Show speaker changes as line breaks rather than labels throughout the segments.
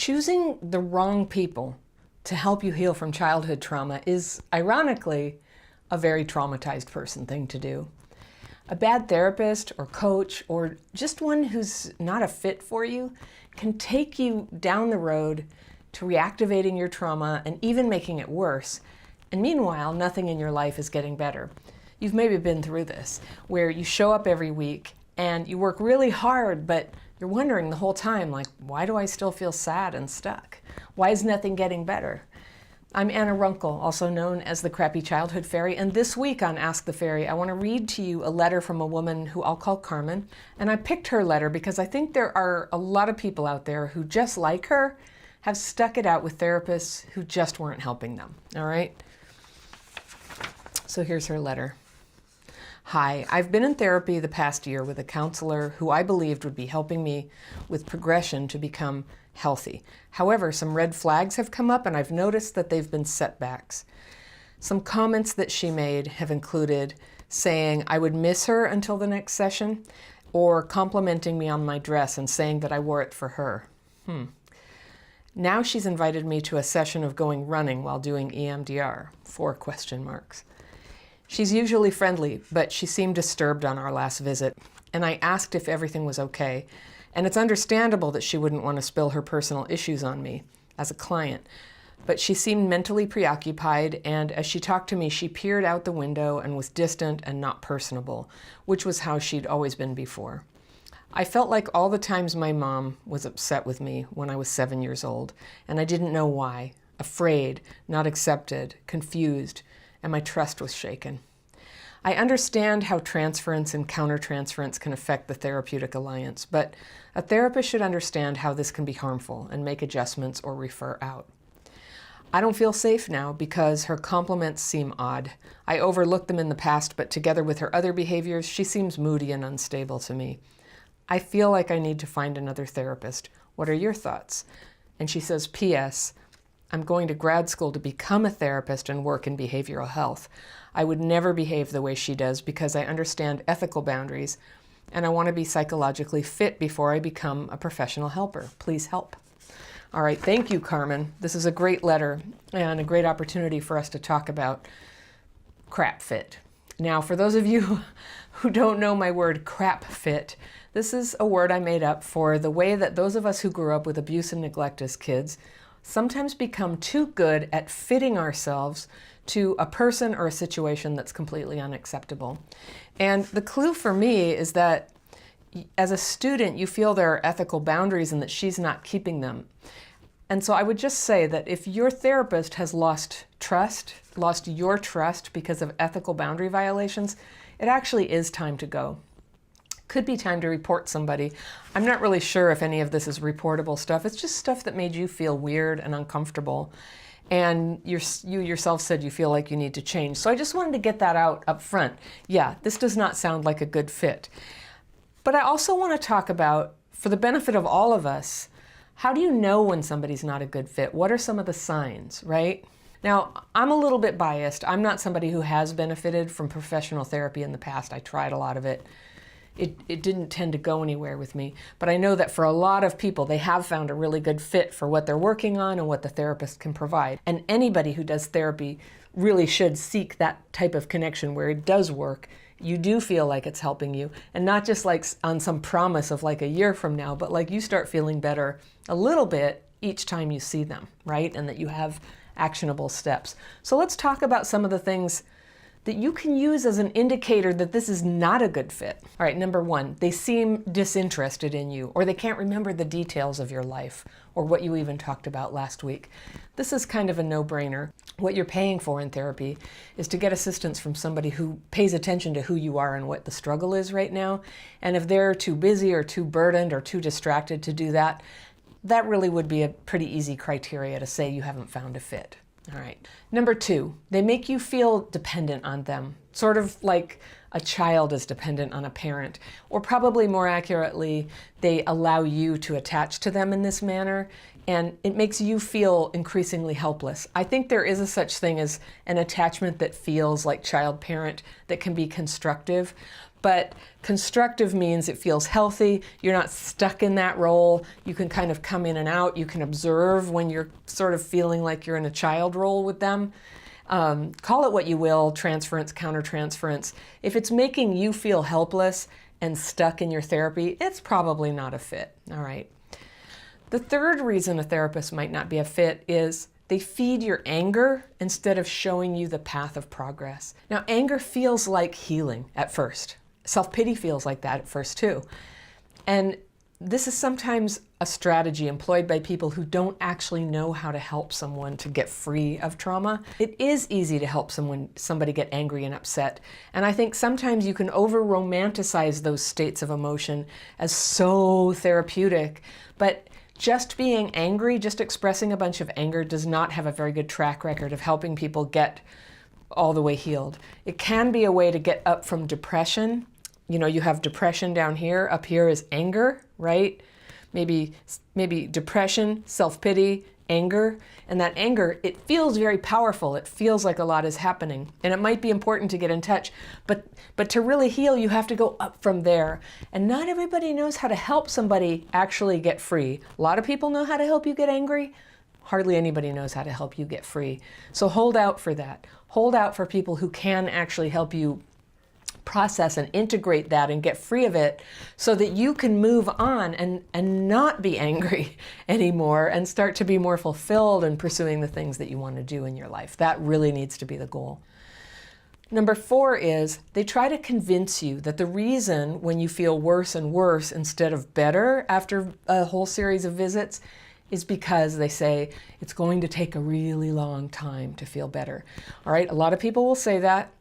Choosing the wrong people to help you heal from childhood trauma is, ironically, a very traumatized person thing to do. A bad therapist or coach, or just one who's not a fit for you, can take you down the road to reactivating your trauma and even making it worse. And meanwhile, nothing in your life is getting better. You've maybe been through this, where you show up every week and you work really hard, but you're wondering the whole time, like, why do I still feel sad and stuck? Why is nothing getting better? I'm Anna Runkle, also known as the Crappy Childhood Fairy, and this week on Ask the Fairy, I want to read to you a letter from a woman who I'll call Carmen. And I picked her letter because I think there are a lot of people out there who, just like her, have stuck it out with therapists who just weren't helping them, all right? So here's her letter. Hi, I've been in therapy the past year with a counselor who I believed would be helping me with progression to become healthy. However, some red flags have come up and I've noticed that they've been setbacks. Some comments that she made have included saying I would miss her until the next session, or complimenting me on my dress and saying that I wore it for her. Now she's invited me to a session of going running while doing EMDR, 4 question marks. She's usually friendly, but she seemed disturbed on our last visit, and I asked if everything was okay. And it's understandable that she wouldn't want to spill her personal issues on me as a client. But she seemed mentally preoccupied, and as she talked to me, she peered out the window and was distant and not personable, which was how she'd always been before. I felt like all the times my mom was upset with me when I was 7 years old, and I didn't know why. Afraid, not accepted, confused, and my trust was shaken. I understand how transference and countertransference can affect the therapeutic alliance, but a therapist should understand how this can be harmful and make adjustments or refer out. I don't feel safe now because her compliments seem odd. I overlooked them in the past, but together with her other behaviors, she seems moody and unstable to me. I feel like I need to find another therapist. What are your thoughts? And she says, P.S. I'm going to grad school to become a therapist and work in behavioral health. I would never behave the way she does because I understand ethical boundaries and I want to be psychologically fit before I become a professional helper. Please help. All right, thank you, Carmen. This is a great letter and a great opportunity for us to talk about crap fit. Now, for those of you who don't know my word crap fit, this is a word I made up for the way that those of us who grew up with abuse and neglect as kids sometimes become too good at fitting ourselves to a person or a situation that's completely unacceptable. And the clue for me is that as a student, you feel there are ethical boundaries and that she's not keeping them. And so I would just say that if your therapist has lost your trust because of ethical boundary violations, it actually is time to go. Could be time to report somebody. I'm not really sure if any of this is reportable stuff. It's just stuff that made you feel weird and uncomfortable. And you yourself said you feel like you need to change. So I just wanted to get that out up front. Yeah, this does not sound like a good fit. But I also want to talk about, for the benefit of all of us, how do you know when somebody's not a good fit? What are some of the signs, right? Now, I'm a little bit biased. I'm not somebody who has benefited from professional therapy in the past. I tried a lot of it. It didn't tend to go anywhere with me. But I know that for a lot of people, they have found a really good fit for what they're working on and what the therapist can provide. And anybody who does therapy really should seek that type of connection where it does work. You do feel like it's helping you, and not just like on some promise of like a year from now, but like you start feeling better a little bit each time you see them, right? And that you have actionable steps. So let's talk about some of the things that you can use as an indicator that this is not a good fit. All right, number 1, they seem disinterested in you, or they can't remember the details of your life or what you even talked about last week. This is kind of a no-brainer. What you're paying for in therapy is to get assistance from somebody who pays attention to who you are and what the struggle is right now. And if they're too busy or too burdened or too distracted to do that, that really would be a pretty easy criteria to say you haven't found a fit. All right. Number 2, they make you feel dependent on them, sort of like a child is dependent on a parent, or probably more accurately, they allow you to attach to them in this manner, and it makes you feel increasingly helpless. I think there is a such thing as an attachment that feels like child-parent that can be constructive, But constructive means it feels healthy. You're not stuck in that role. You can kind of come in and out. You can observe when you're sort of feeling like you're in a child role with them. Call it what you will, transference, countertransference. If it's making you feel helpless and stuck in your therapy, it's probably not a fit, all right? The third reason a therapist might not be a fit is they feed your anger instead of showing you the path of progress. Now, anger feels like healing at first. Self-pity feels like that at first too. And this is sometimes a strategy employed by people who don't actually know how to help someone to get free of trauma. It is easy to help somebody get angry and upset. And I think sometimes you can over-romanticize those states of emotion as so therapeutic. But just being angry, just expressing a bunch of anger does not have a very good track record of helping people get all the way healed. It can be a way to get up from depression. You know, you have depression down here, up here is anger, right? Maybe depression, self-pity, anger. And that anger, it feels very powerful. It feels like a lot is happening. And it might be important to get in touch. But to really heal, you have to go up from there. And not everybody knows how to help somebody actually get free. A lot of people know how to help you get angry. Hardly anybody knows how to help you get free. So hold out for that. Hold out for people who can actually help you process and integrate that and get free of it so that you can move on and not be angry anymore and start to be more fulfilled in pursuing the things that you want to do in your life. That really needs to be the goal. Number 4 is they try to convince you that the reason when you feel worse and worse instead of better after a whole series of visits is because they say it's going to take a really long time to feel better. All right, a lot of people will say that.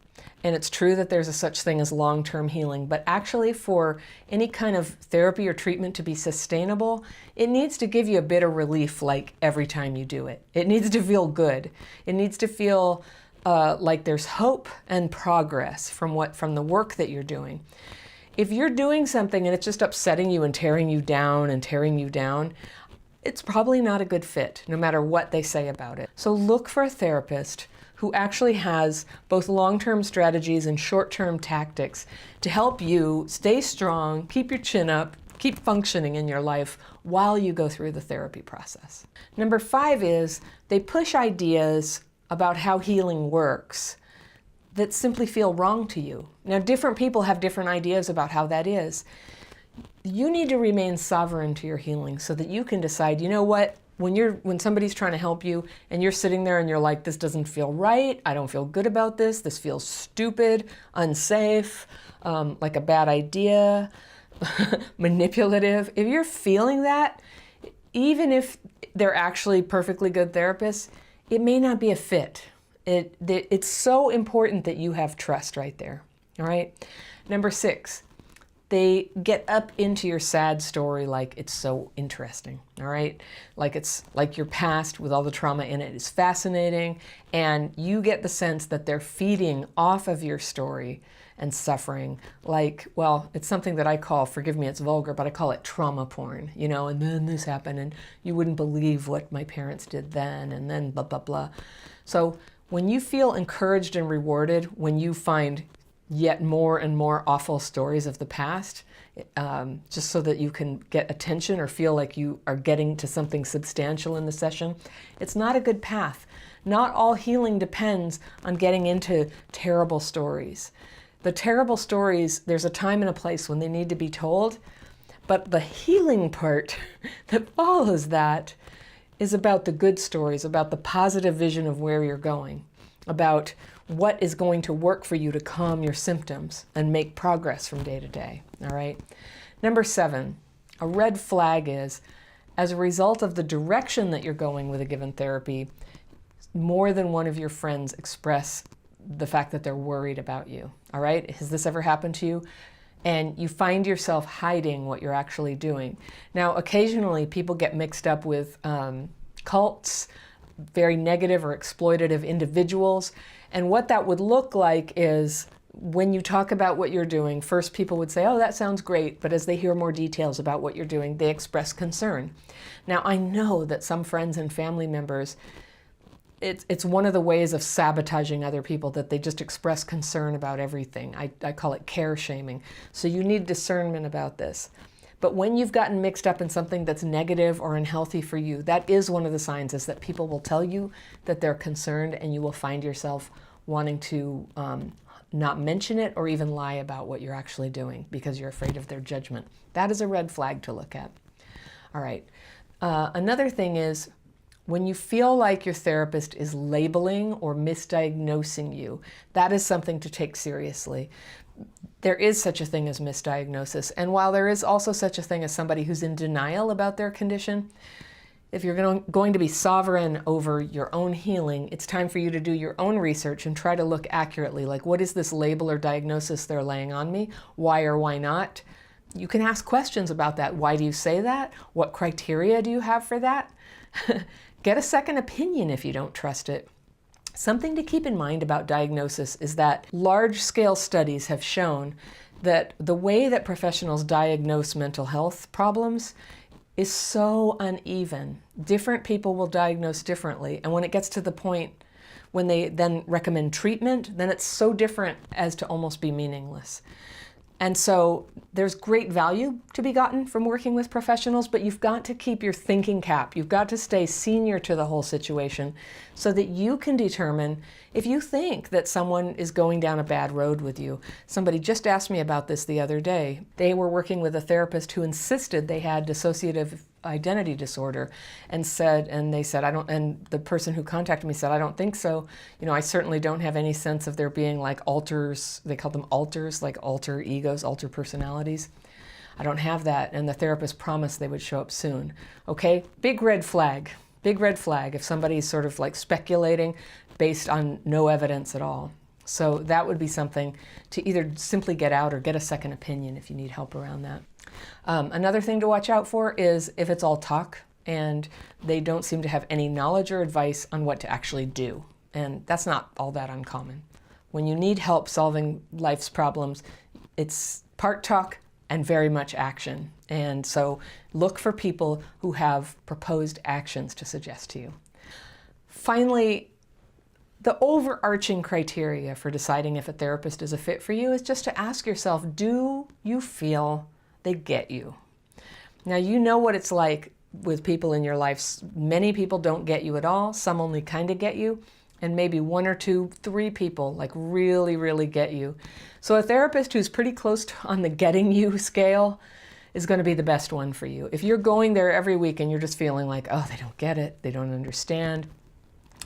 And it's true that there's a such thing as long-term healing, but actually for any kind of therapy or treatment to be sustainable, it needs to give you a bit of relief like every time you do it. It needs to feel good. It needs to feel like there's hope and progress from the work that you're doing. If you're doing something and it's just upsetting you and tearing you down, it's probably not a good fit, no matter what they say about it. So look for a therapist who actually has both long-term strategies and short-term tactics to help you stay strong, keep your chin up, keep functioning in your life while you go through the therapy process. Number 5 is they push ideas about how healing works that simply feel wrong to you. Now, different people have different ideas about how that is. You need to remain sovereign to your healing so that you can decide, you know what, when somebody's trying to help you and you're sitting there and you're like, this doesn't feel right, I don't feel good about this feels stupid, unsafe, like a bad idea, manipulative. If you're feeling that, even if they're actually perfectly good therapists, it may not be a fit. It's so important that you have trust right there, all right? Number 6. They get up into your sad story like it's so interesting, all right? Like it's like your past with all the trauma in it is fascinating, and you get the sense that they're feeding off of your story and suffering. Like, well, it's something that I call, forgive me, it's vulgar, but I call it trauma porn, you know, and then this happened, and you wouldn't believe what my parents did then, and then blah, blah, blah. So when you feel encouraged and rewarded, when you find yet more and more awful stories of the past, just so that you can get attention or feel like you are getting to something substantial in the session, it's not a good path. Not all healing depends on getting into terrible stories. The terrible stories, there's a time and a place when they need to be told, but the healing part that follows that is about the good stories, about the positive vision of where you're going, about what is going to work for you to calm your symptoms and make progress from day to day, all right? Number 7, a red flag is, as a result of the direction that you're going with a given therapy, more than one of your friends express the fact that they're worried about you, all right? Has this ever happened to you? And you find yourself hiding what you're actually doing. Now, occasionally people get mixed up with cults, very negative or exploitative individuals. And what that would look like is when you talk about what you're doing, first people would say, oh, that sounds great. But as they hear more details about what you're doing, they express concern. Now, I know that some friends and family members it's one of the ways of sabotaging other people, that they just express concern about everything. I call it care shaming. So you need discernment about this. But when you've gotten mixed up in something that's negative or unhealthy for you, that is one of the signs, is that people will tell you that they're concerned, and you will find yourself wanting to not mention it or even lie about what you're actually doing because you're afraid of their judgment. That is a red flag to look at. All right. Another thing is, when you feel like your therapist is labeling or misdiagnosing you, that is something to take seriously. There is such a thing as misdiagnosis. And while there is also such a thing as somebody who's in denial about their condition, if you're going to be sovereign over your own healing, it's time for you to do your own research and try to look accurately, like, what is this label or diagnosis they're laying on me? Why or why not? You can ask questions about that. Why do you say that? What criteria do you have for that? Get a second opinion if you don't trust it. Something to keep in mind about diagnosis is that large-scale studies have shown that the way that professionals diagnose mental health problems is so uneven. Different people will diagnose differently, and when it gets to the point when they then recommend treatment, then it's so different as to almost be meaningless. And so there's great value to be gotten from working with professionals, but you've got to keep your thinking cap. You've got to stay senior to the whole situation so that you can determine if you think that someone is going down a bad road with you. Somebody just asked me about this the other day. They were working with a therapist who insisted they had dissociative identity disorder, and they said, I don't, and the person who contacted me said, I don't think so. You know, I certainly don't have any sense of there being like alters, they call them alters, like alter egos, alter personalities. I don't have that. And the therapist promised they would show up soon. Okay, big red flag if somebody's sort of like speculating based on no evidence at all. So that would be something to either simply get out or get a second opinion if you need help around that. Another thing to watch out for is if it's all talk and they don't seem to have any knowledge or advice on what to actually do. And that's not all that uncommon. When you need help solving life's problems, it's part talk and very much action. And so look for people who have proposed actions to suggest to you. Finally, the overarching criteria for deciding if a therapist is a fit for you is just to ask yourself, do you feel they get you? Now, you know what it's like with people in your life. Many people don't get you at all. Some only kind of get you. And maybe 1 or 2, 3 people like really, really get you. So a therapist who's pretty close on the getting you scale is going to be the best one for you. If you're going there every week and you're just feeling like, oh, they don't get it, they don't understand,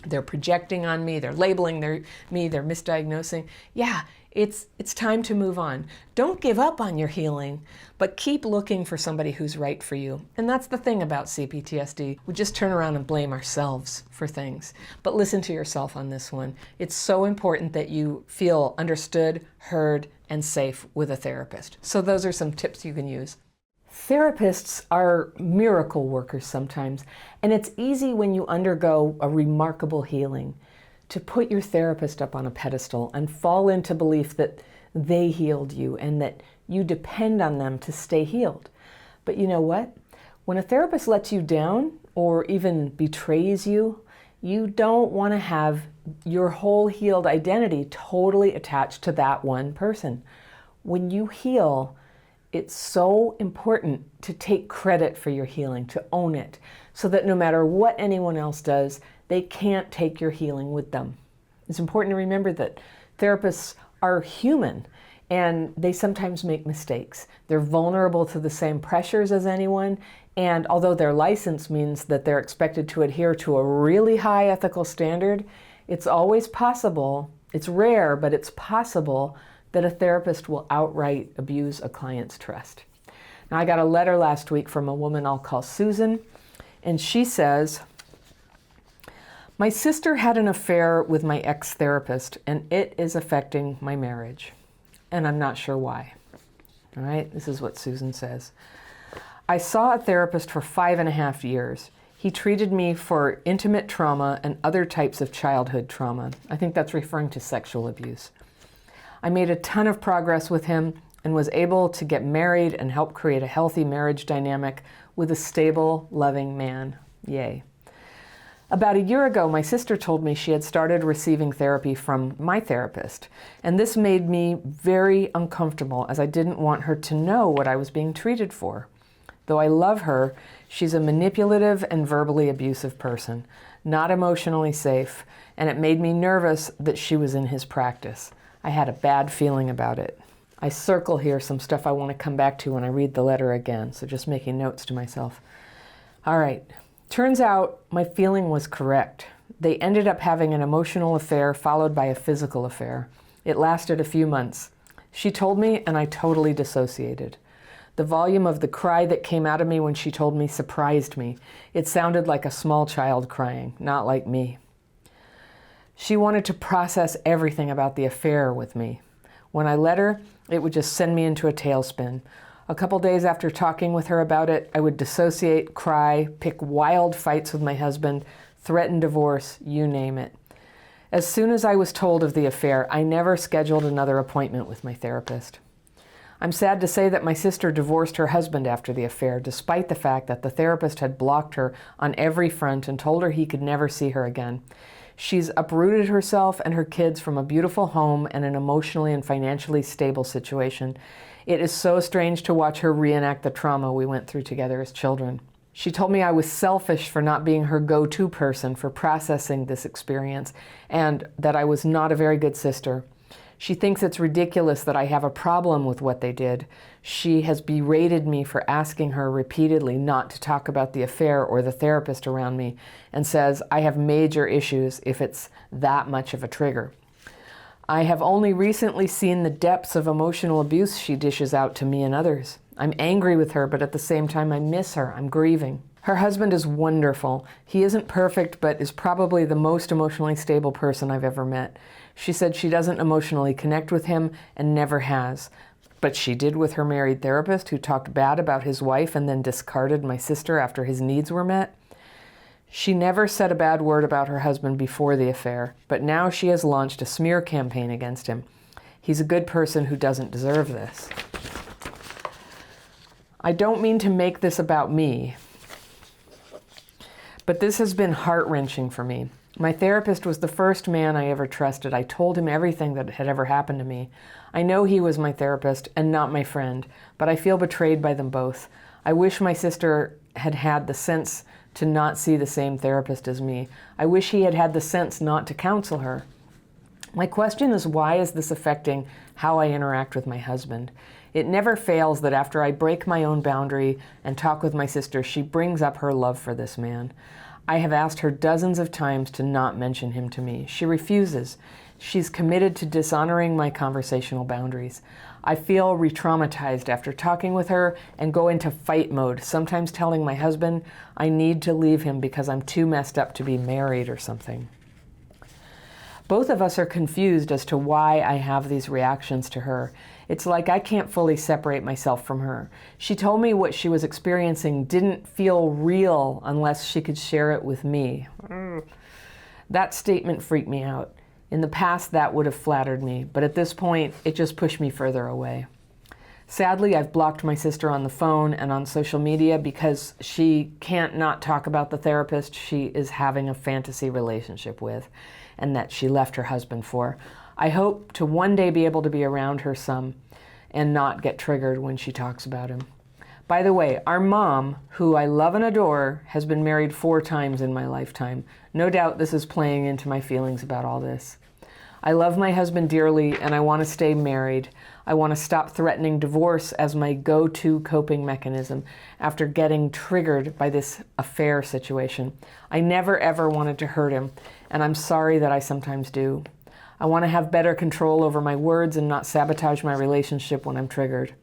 they're projecting on me, they're labeling me, they're misdiagnosing, yeah, it's time to move on. Don't give up on your healing, but keep looking for somebody who's right for you. And that's the thing about CPTSD. We just turn around and blame ourselves for things. But listen to yourself on this one. It's so important that you feel understood, heard, and safe with a therapist. So those are some tips you can use. Therapists are miracle workers sometimes, and it's easy when you undergo a remarkable healing to put your therapist up on a pedestal and fall into belief that they healed you and that you depend on them to stay healed. But you know what? When a therapist lets you down or even betrays you, you don't want to have your whole healed identity totally attached to that one person. When you heal, it's so important to take credit for your healing, to own it, so that no matter what anyone else does, they can't take your healing with them. It's important to remember that therapists are human and they sometimes make mistakes. They're vulnerable to the same pressures as anyone, and although their license means that they're expected to adhere to a really high ethical standard, it's always possible, it's rare, but it's possible that a therapist will outright abuse a client's trust. Now, I got a letter last week from a woman I'll call Susan, and she says, my sister had an affair with my ex-therapist, and it is affecting my marriage, and I'm not sure why. All right, this is what Susan says. I saw a therapist for 5.5 years. He treated me for intimate trauma and other types of childhood trauma. I think that's referring to sexual abuse. I made a ton of progress with him and was able to get married and help create a healthy marriage dynamic with a stable, loving man. Yay. About a year ago, my sister told me she had started receiving therapy from my therapist, and this made me very uncomfortable as I didn't want her to know what I was being treated for. Though I love her, she's a manipulative and verbally abusive person, not emotionally safe, and it made me nervous that she was in his practice. I had a bad feeling about it. I circle here some stuff I want to come back to when I read the letter again, so just making notes to myself. All right. Turns out my feeling was correct. They ended up having an emotional affair followed by a physical affair. It lasted a few months. She told me, and I totally dissociated. The volume of the cry that came out of me when she told me surprised me. It sounded like a small child crying, not like me. She wanted to process everything about the affair with me. When I let her, it would just send me into a tailspin. A couple days after talking with her about it, I would dissociate, cry, pick wild fights with my husband, threaten divorce, you name it. As soon as I was told of the affair, I never scheduled another appointment with my therapist. I'm sad to say that my sister divorced her husband after the affair, despite the fact that the therapist had blocked her on every front and told her he could never see her again. She's uprooted herself and her kids from a beautiful home and an emotionally and financially stable situation. It is so strange to watch her reenact the trauma we went through together as children. She told me I was selfish for not being her go-to person for processing this experience, and that I was not a very good sister. She thinks it's ridiculous that I have a problem with what they did. She has berated me for asking her repeatedly not to talk about the affair or the therapist around me, and says I have major issues if it's that much of a trigger. I have only recently seen the depths of emotional abuse she dishes out to me and others. I'm angry with her, but at the same time I miss her. I'm grieving. Her husband is wonderful. He isn't perfect, but is probably the most emotionally stable person I've ever met. She said she doesn't emotionally connect with him and never has. But she did with her married therapist who talked bad about his wife and then discarded my sister after his needs were met. She never said a bad word about her husband before the affair, but now she has launched a smear campaign against him. He's a good person who doesn't deserve this. I don't mean to make this about me, but this has been heart-wrenching for me. My therapist was the first man I ever trusted. I told him everything that had ever happened to me. I know he was my therapist and not my friend, but I feel betrayed by them both. I wish my sister had had the sense to not see the same therapist as me. I wish he had had the sense not to counsel her. My question is, why is this affecting how I interact with my husband? It never fails that after I break my own boundary and talk with my sister, she brings up her love for this man. I have asked her dozens of times to not mention him to me. She refuses. She's committed to dishonoring my conversational boundaries. I feel re-traumatized after talking with her and go into fight mode, sometimes telling my husband I need to leave him because I'm too messed up to be married or something. Both of us are confused as to why I have these reactions to her. It's like I can't fully separate myself from her. She told me what she was experiencing didn't feel real unless she could share it with me. That statement freaked me out. In the past, that would have flattered me, but at this point, it just pushed me further away. Sadly, I've blocked my sister on the phone and on social media because she can't not talk about the therapist she is having a fantasy relationship with and that she left her husband for. I hope to one day be able to be around her some and not get triggered when she talks about him. By the way, our mom, who I love and adore, has been married 4 times in my lifetime. No doubt this is playing into my feelings about all this. I love my husband dearly and I want to stay married. I want to stop threatening divorce as my go-to coping mechanism after getting triggered by this affair situation. I never ever wanted to hurt him, and I'm sorry that I sometimes do. I want to have better control over my words and not sabotage my relationship when I'm triggered.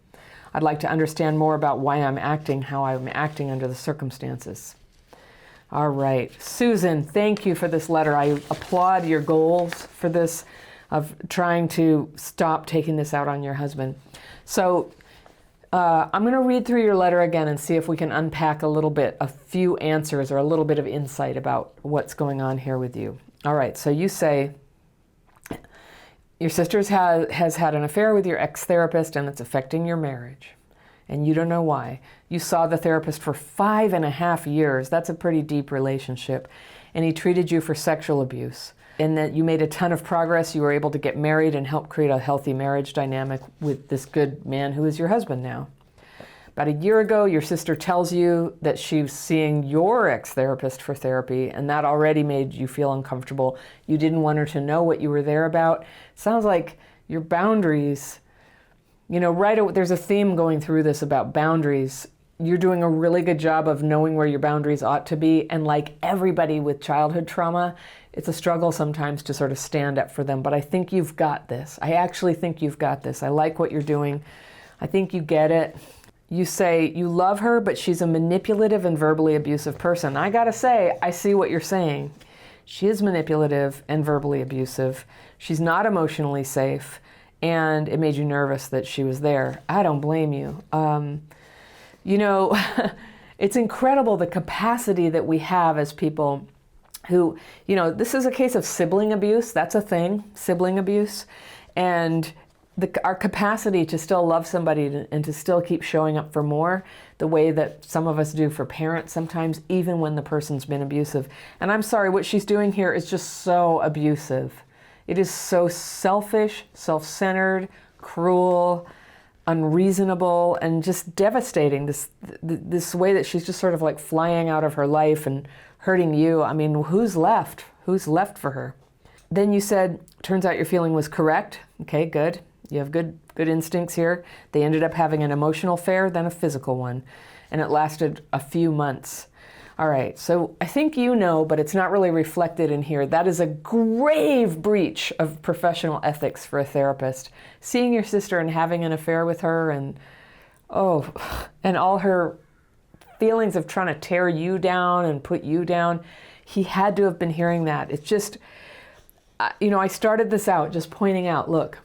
I'd like to understand more about why I'm acting how I'm acting under the circumstances. All right, Susan, thank you for this letter. I applaud your goals for this, of trying to stop taking this out on your husband. So I'm going to read through your letter again and see if we can unpack a few answers or a little bit of insight about what's going on here with you. All right, so you say, your sister has had an affair with your ex-therapist and it's affecting your marriage. and you don't know why. You saw the therapist for 5.5 years. That's a pretty deep relationship. And he treated you for sexual abuse. And that you made a ton of progress. You were able to get married and help create a healthy marriage dynamic with this good man who is your husband now. About a year ago, your sister tells you that she's seeing your ex-therapist for therapy, and that already made you feel uncomfortable. You didn't want her to know what you were there about. Sounds like your boundaries, there's a theme going through this about boundaries. You're doing a really good job of knowing where your boundaries ought to be, and like everybody with childhood trauma, it's a struggle sometimes to sort of stand up for them, but I think you've got this. I actually think you've got this. I like what you're doing. I think you get it. You say you love her, but she's a manipulative and verbally abusive person. I gotta say, I see what you're saying. She is manipulative and verbally abusive. She's not emotionally safe, and it made you nervous that she was there. I don't blame you. It's incredible the capacity that we have as people who, this is a case of sibling abuse. That's a thing, sibling abuse. And our capacity to still love somebody and to still keep showing up for more, the way that some of us do for parents sometimes, even when the person's been abusive. And I'm sorry, what she's doing here is just so abusive. It is so selfish, self-centered, cruel, unreasonable, and just devastating. This way that she's just sort of like flying out of her life and hurting you. I mean, who's left? Who's left for her? Then you said, turns out your feeling was correct. Okay, good. You have good instincts here. They ended up having an emotional affair, then a physical one, and it lasted a few months. All right, so I think but it's not really reflected in here. That is a grave breach of professional ethics for a therapist. Seeing your sister and having an affair with her and all her feelings of trying to tear you down and put you down, he had to have been hearing that. It's just, I started this out just pointing out, look,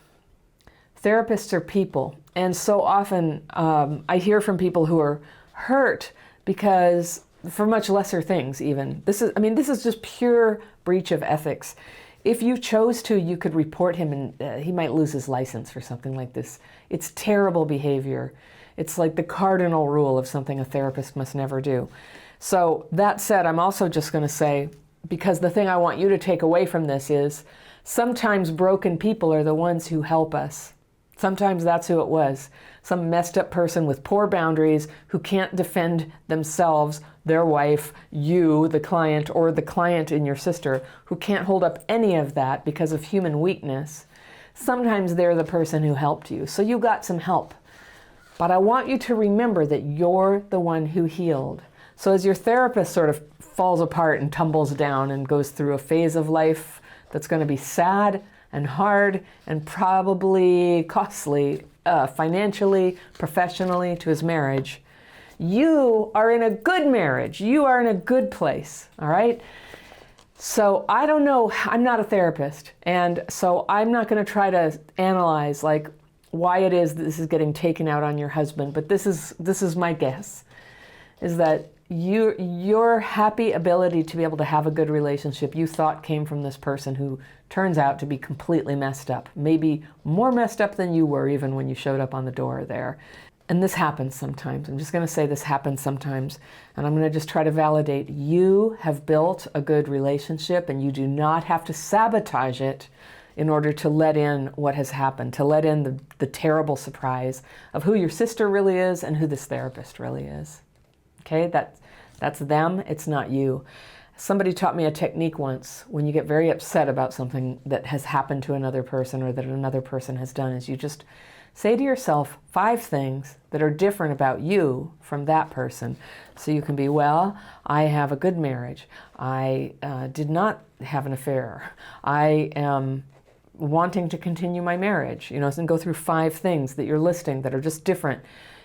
therapists are people. And so often I hear from people who are hurt because for much lesser things even. This is just pure breach of ethics. If you chose to, you could report him and he might lose his license for something like this. It's terrible behavior. It's like the cardinal rule of something a therapist must never do. So that said, I'm also just going to say, because the thing I want you to take away from this is sometimes broken people are the ones who help us. Sometimes that's who it was. Some messed up person with poor boundaries who can't defend themselves, their wife, you, the client, or the client in your sister, who can't hold up any of that because of human weakness. Sometimes they're the person who helped you. So you got some help. But I want you to remember that you're the one who healed. So as your therapist sort of falls apart and tumbles down and goes through a phase of life that's going to be sad and hard and probably costly financially, professionally, to his marriage, you are in a good marriage. You are in a good place, all right? So I don't know, I'm not a therapist, and so I'm not going to try to analyze like why it is that this is getting taken out on your husband, but this is my guess, is that your happy ability to be able to have a good relationship you thought came from this person who turns out to be completely messed up, maybe more messed up than you were even when you showed up on the door there. And this happens sometimes. I'm just going to say this happens sometimes, and I'm going to just try to validate you have built a good relationship and you do not have to sabotage it in order to let in what has happened, to let in the terrible surprise of who your sister really is and who this therapist really is. Okay, that's them, it's not you. Somebody taught me a technique once when you get very upset about something that has happened to another person or that another person has done, is you just say to yourself 5 things that are different about you from that person. So you can be, well, I have a good marriage. I did not have an affair. I am wanting to continue my marriage, and go through 5 things that you're listing that are just different.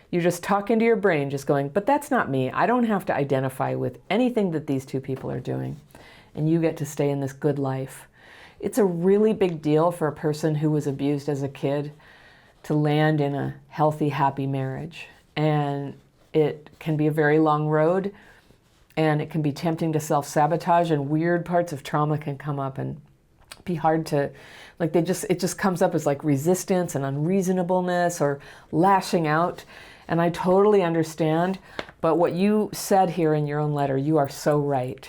You just talk into your brain, just going, but that's not me. I don't have to identify with anything that these 2 people are doing. And you get to stay in this good life. It's a really big deal for a person who was abused as a kid to land in a healthy, happy marriage. And it can be a very long road, and it can be tempting to self-sabotage, and weird parts of trauma can come up and be hard to, it just comes up as like resistance and unreasonableness or lashing out. And I totally understand, but what you said here in your own letter, you are so right.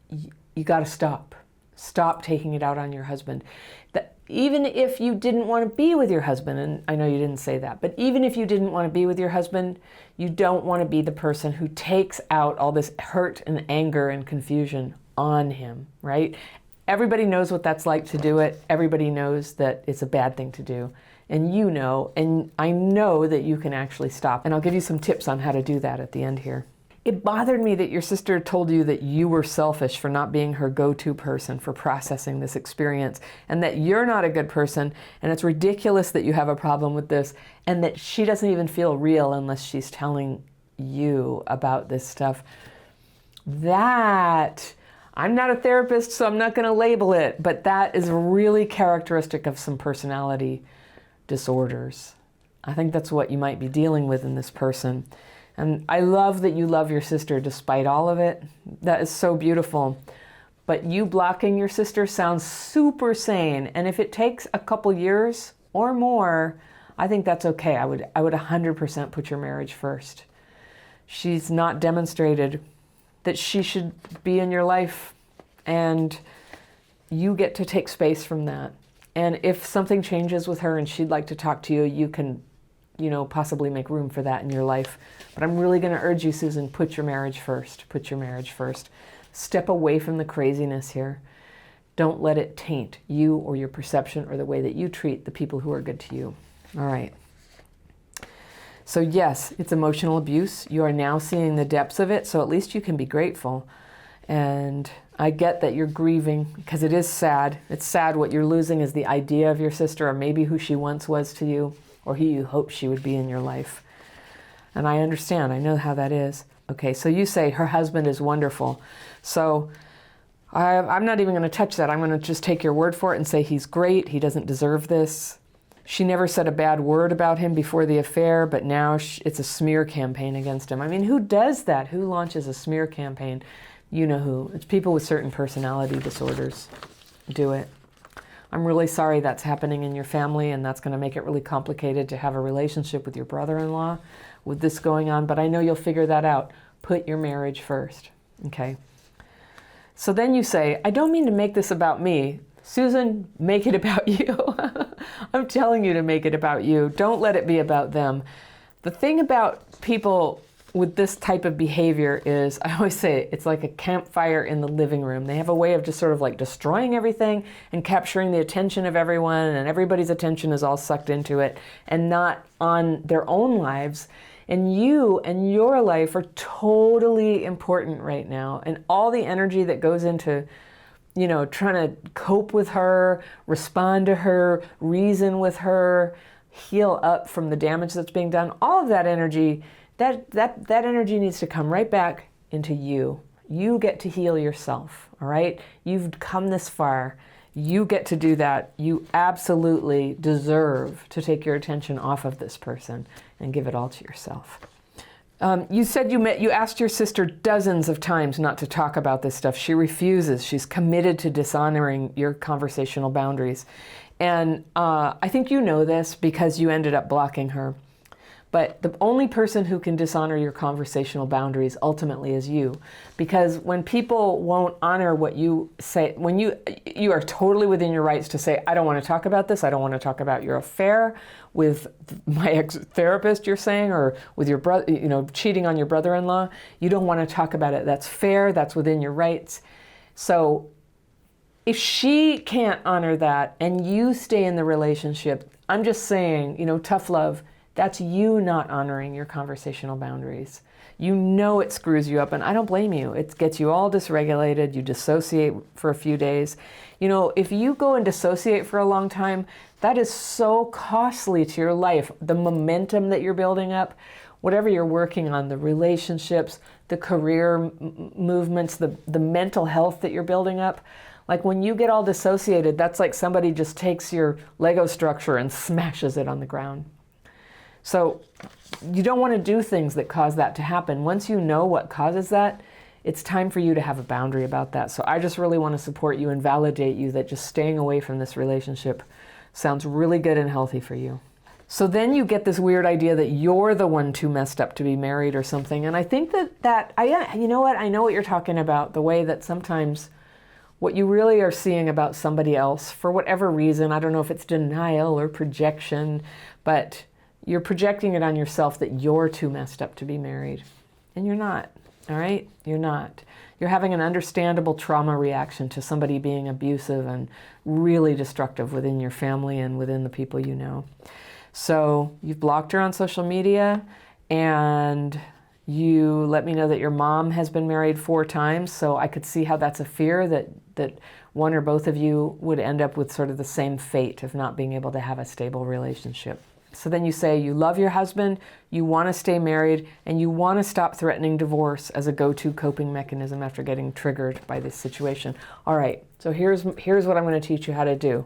You got to stop. Stop taking it out on your husband. That even if you didn't want to be with your husband, and I know you didn't say that, but even if you didn't want to be with your husband, you don't want to be the person who takes out all this hurt and anger and confusion on him, right? Everybody knows what that's like to do it. Everybody knows that it's a bad thing to do. And you know, and I know that you can actually stop. And I'll give you some tips on how to do that at the end here. It bothered me that your sister told you that you were selfish for not being her go-to person for processing this experience, and that you're not a good person, and it's ridiculous that you have a problem with this, and that she doesn't even feel real unless she's telling you about this stuff. That, I'm not a therapist, so I'm not going to label it, but that is really characteristic of some personality disorders. I think that's what you might be dealing with in this person. And I love that you love your sister despite all of it. That is so beautiful. But you blocking your sister sounds super sane. And if it takes a couple years or more, I think that's okay. I would 100% put your marriage first. She's not demonstrated that she should be in your life, and you get to take space from that. And if something changes with her and she'd like to talk to you, you can, possibly make room for that in your life. But I'm really going to urge you, Susan, put your marriage first. Put your marriage first. Step away from the craziness here. Don't let it taint you or your perception or the way that you treat the people who are good to you. All right. So yes, it's emotional abuse. You are now seeing the depths of it, so at least you can be grateful. And I get that you're grieving because it is sad. It's sad. What you're losing is the idea of your sister, or maybe who she once was to you, or who you hoped she would be in your life. And I understand. I know how that is. Okay, so you say her husband is wonderful. So I'm not even going to touch that. I'm going to just take your word for it and say he's great. He doesn't deserve this. She never said a bad word about him before the affair, but now it's a smear campaign against him. I mean, who does that? Who launches a smear campaign? You know who. It's people with certain personality disorders do it. I'm really sorry that's happening in your family, and that's going to make it really complicated to have a relationship with your brother-in-law with this going on, but I know you'll figure that out. Put your marriage first, okay? So then you say, I don't mean to make this about me. Susan, make it about you. I'm telling you to make it about you. Don't let it be about them. The thing about people with this type of behavior is, I always say, it's like a campfire in the living room. They have a way of just sort of like destroying everything and capturing the attention of everyone, and everybody's attention is all sucked into it and not on their own lives. And you and your life are totally important right now. And all the energy that goes into, trying to cope with her, respond to her, reason with her, heal up from the damage that's being done, all of that energy, that energy needs to come right back into you. You get to heal yourself, all right? You've come this far. You get to do that. You absolutely deserve to take your attention off of this person and give it all to yourself. You said you asked your sister dozens of times not to talk about this stuff. She refuses. She's committed to dishonoring your conversational boundaries. And I think you know this because you ended up blocking her. But the only person who can dishonor your conversational boundaries ultimately is you. Because when people won't honor what you say, when you are totally within your rights to say, I don't want to talk about this, I don't want to talk about your affair with my ex-therapist, you're saying, or with your brother, cheating on your brother-in-law. You don't want to talk about it. That's fair, that's within your rights. So if she can't honor that and you stay in the relationship, I'm just saying, tough love, that's you not honoring your conversational boundaries. It screws you up, and I don't blame you. It gets you all dysregulated. You dissociate for a few days. If you go and dissociate for a long time, that is so costly to your life. The momentum that you're building up, whatever you're working on, the relationships, the career movements, the mental health that you're building up. Like when you get all dissociated, that's like somebody just takes your Lego structure and smashes it on the ground. So you don't want to do things that cause that to happen. Once you know what causes that, it's time for you to have a boundary about that. So I just really want to support you and validate you that just staying away from this relationship sounds really good and healthy for you. So then you get this weird idea that you're the one too messed up to be married or something. And I think you know what? I know what you're talking about, the way that sometimes what you really are seeing about somebody else, for whatever reason, I don't know if it's denial or projection, but you're projecting it on yourself that you're too messed up to be married. And you're not, all right? You're not. You're having an understandable trauma reaction to somebody being abusive and really destructive within your family and within the people you know. So you've blocked her on social media, and you let me know that your mom has been married 4 times, so I could see how that's a fear that one or both of you would end up with sort of the same fate of not being able to have a stable relationship. So then you say you love your husband, you want to stay married, and you want to stop threatening divorce as a go-to coping mechanism after getting triggered by this situation. All right, so here's what I'm going to teach you how to do.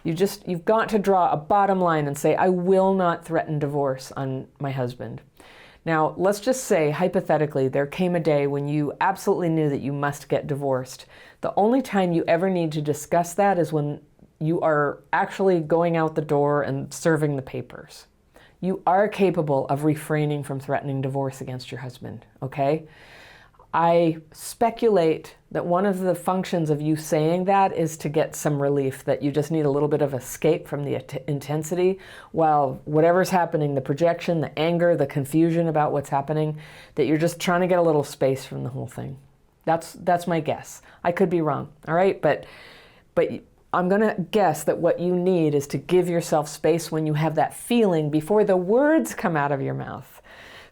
You've got to draw a bottom line and say, I will not threaten divorce on my husband. Now, let's just say, hypothetically, there came a day when you absolutely knew that you must get divorced. The only time you ever need to discuss that is when you are actually going out the door and serving the papers. You are capable of refraining from threatening divorce against your husband, okay? I speculate that one of the functions of you saying that is to get some relief, that you just need a little bit of escape from the intensity while whatever's happening, the projection, the anger, the confusion about what's happening, that you're just trying to get a little space from the whole thing. That's my guess. I could be wrong, all right? But I'm going to guess that what you need is to give yourself space when you have that feeling before the words come out of your mouth.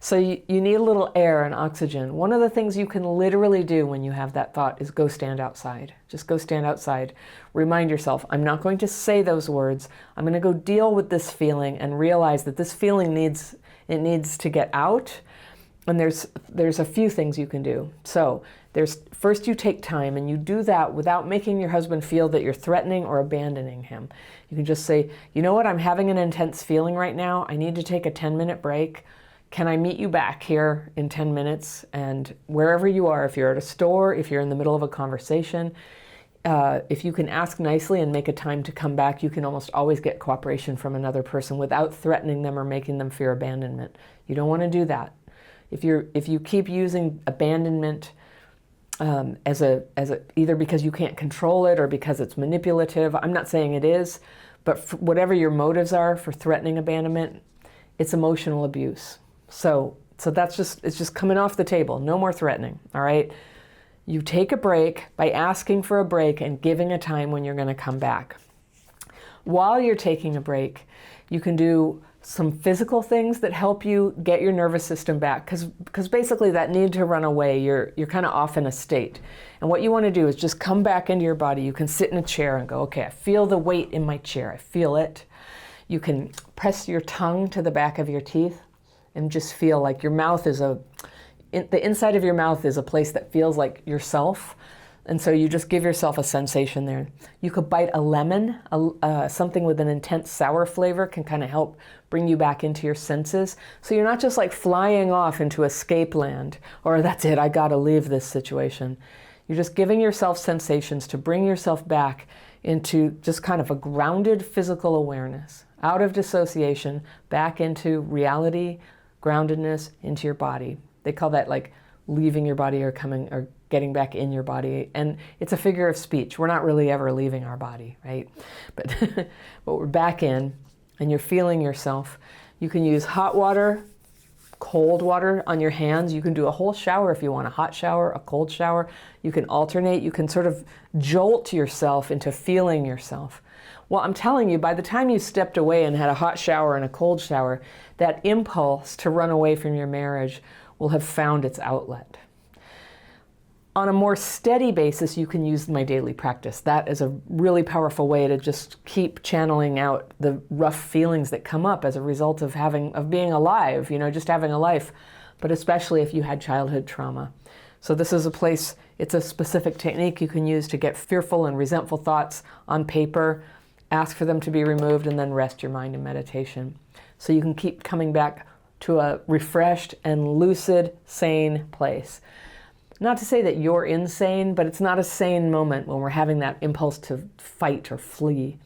So you need a little air and oxygen. One of the things you can literally do when you have that thought is go stand outside. Just go stand outside. Remind yourself, I'm not going to say those words. I'm going to go deal with this feeling and realize that this feeling needs to get out. And there's a few things you can do. So first you take time, and you do that without making your husband feel that you're threatening or abandoning him. You can just say, you know what, I'm having an intense feeling right now. I need to take a 10-minute break. Can I meet you back here in 10 minutes? And wherever you are, if you're at a store, if you're in the middle of a conversation, if you can ask nicely and make a time to come back, you can almost always get cooperation from another person without threatening them or making them fear abandonment. You don't want to do that. If you keep using abandonment as either because you can't control it or because it's manipulative, I'm not saying it is, but whatever your motives are for threatening abandonment, it's emotional abuse. So it's just coming off the table. No more threatening, all right? You take a break by asking for a break and giving a time when you're going to come back. While you're taking a break, you can do some physical things that help you get your nervous system back, because basically that need to run away, you're kind of off in a state. And what you want to do is just come back into your body. You can sit in a chair and go, okay, I feel the weight in my chair. I feel it. You can press your tongue to the back of your teeth and just feel like your mouth is the inside of your mouth is a place that feels like yourself. And so you just give yourself a sensation there. You could bite a lemon, something with an intense sour flavor can kind of help bring you back into your senses. So you're not just like flying off into escape land, or that's it, I gotta leave this situation. You're just giving yourself sensations to bring yourself back into just kind of a grounded physical awareness, out of dissociation, back into reality, groundedness, into your body. They call that like leaving your body or getting back in your body. And it's a figure of speech. We're not really ever leaving our body, right? But we're back in, and you're feeling yourself. You can use hot water, cold water on your hands. You can do a whole shower if you want, a hot shower, a cold shower. You can alternate. You can sort of jolt yourself into feeling yourself. Well, I'm telling you, by the time you stepped away and had a hot shower and a cold shower, that impulse to run away from your marriage will have found its outlet. On a more steady basis, you can use my daily practice. That is a really powerful way to just keep channeling out the rough feelings that come up as a result of being alive, just having a life, but especially if you had childhood trauma. So this is it's a specific technique you can use to get fearful and resentful thoughts on paper, ask for them to be removed, and then rest your mind in meditation. So you can keep coming back to a refreshed and lucid, sane place. Not to say that you're insane, but it's not a sane moment when we're having that impulse to fight or flee.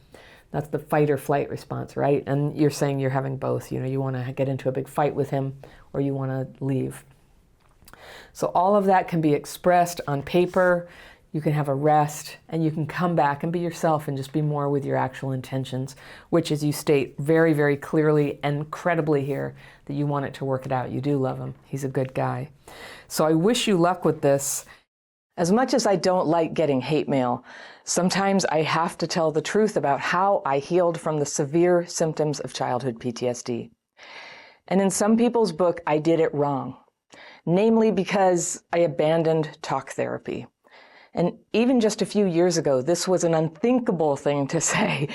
That's the fight or flight response, right? And you're saying you're having both. You want to get into a big fight with him or you want to leave. So all of that can be expressed on paper. You can have a rest and you can come back and be yourself and just be more with your actual intentions, which, as you state very, very clearly and credibly here, that you want it to work it out. You do love him. He's a good guy. So I wish you luck with this. As much as I don't like getting hate mail, sometimes I have to tell the truth about how I healed from the severe symptoms of childhood PTSD. And in some people's book, I did it wrong, namely because I abandoned talk therapy. And even just a few years ago, this was an unthinkable thing to say.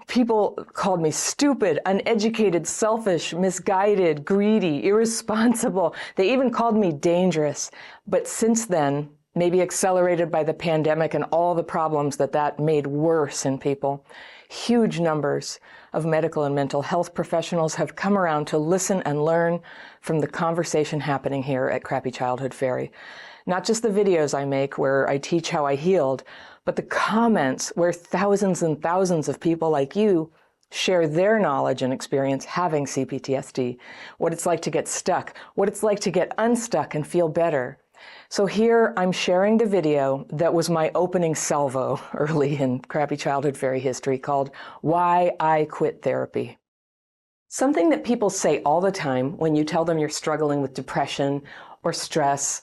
People called me stupid, uneducated, selfish, misguided, greedy, irresponsible. They even called me dangerous. But since then, maybe accelerated by the pandemic and all the problems that made worse in people, huge numbers of medical and mental health professionals have come around to listen and learn from the conversation happening here at Crappy Childhood Fairy. Not just the videos I make where I teach how I healed, but the comments where thousands and thousands of people like you share their knowledge and experience having CPTSD, what it's like to get stuck, what it's like to get unstuck and feel better. So here I'm sharing the video that was my opening salvo early in Crappy Childhood Fairy history called Why I Quit Therapy. Something that people say all the time when you tell them you're struggling with depression or stress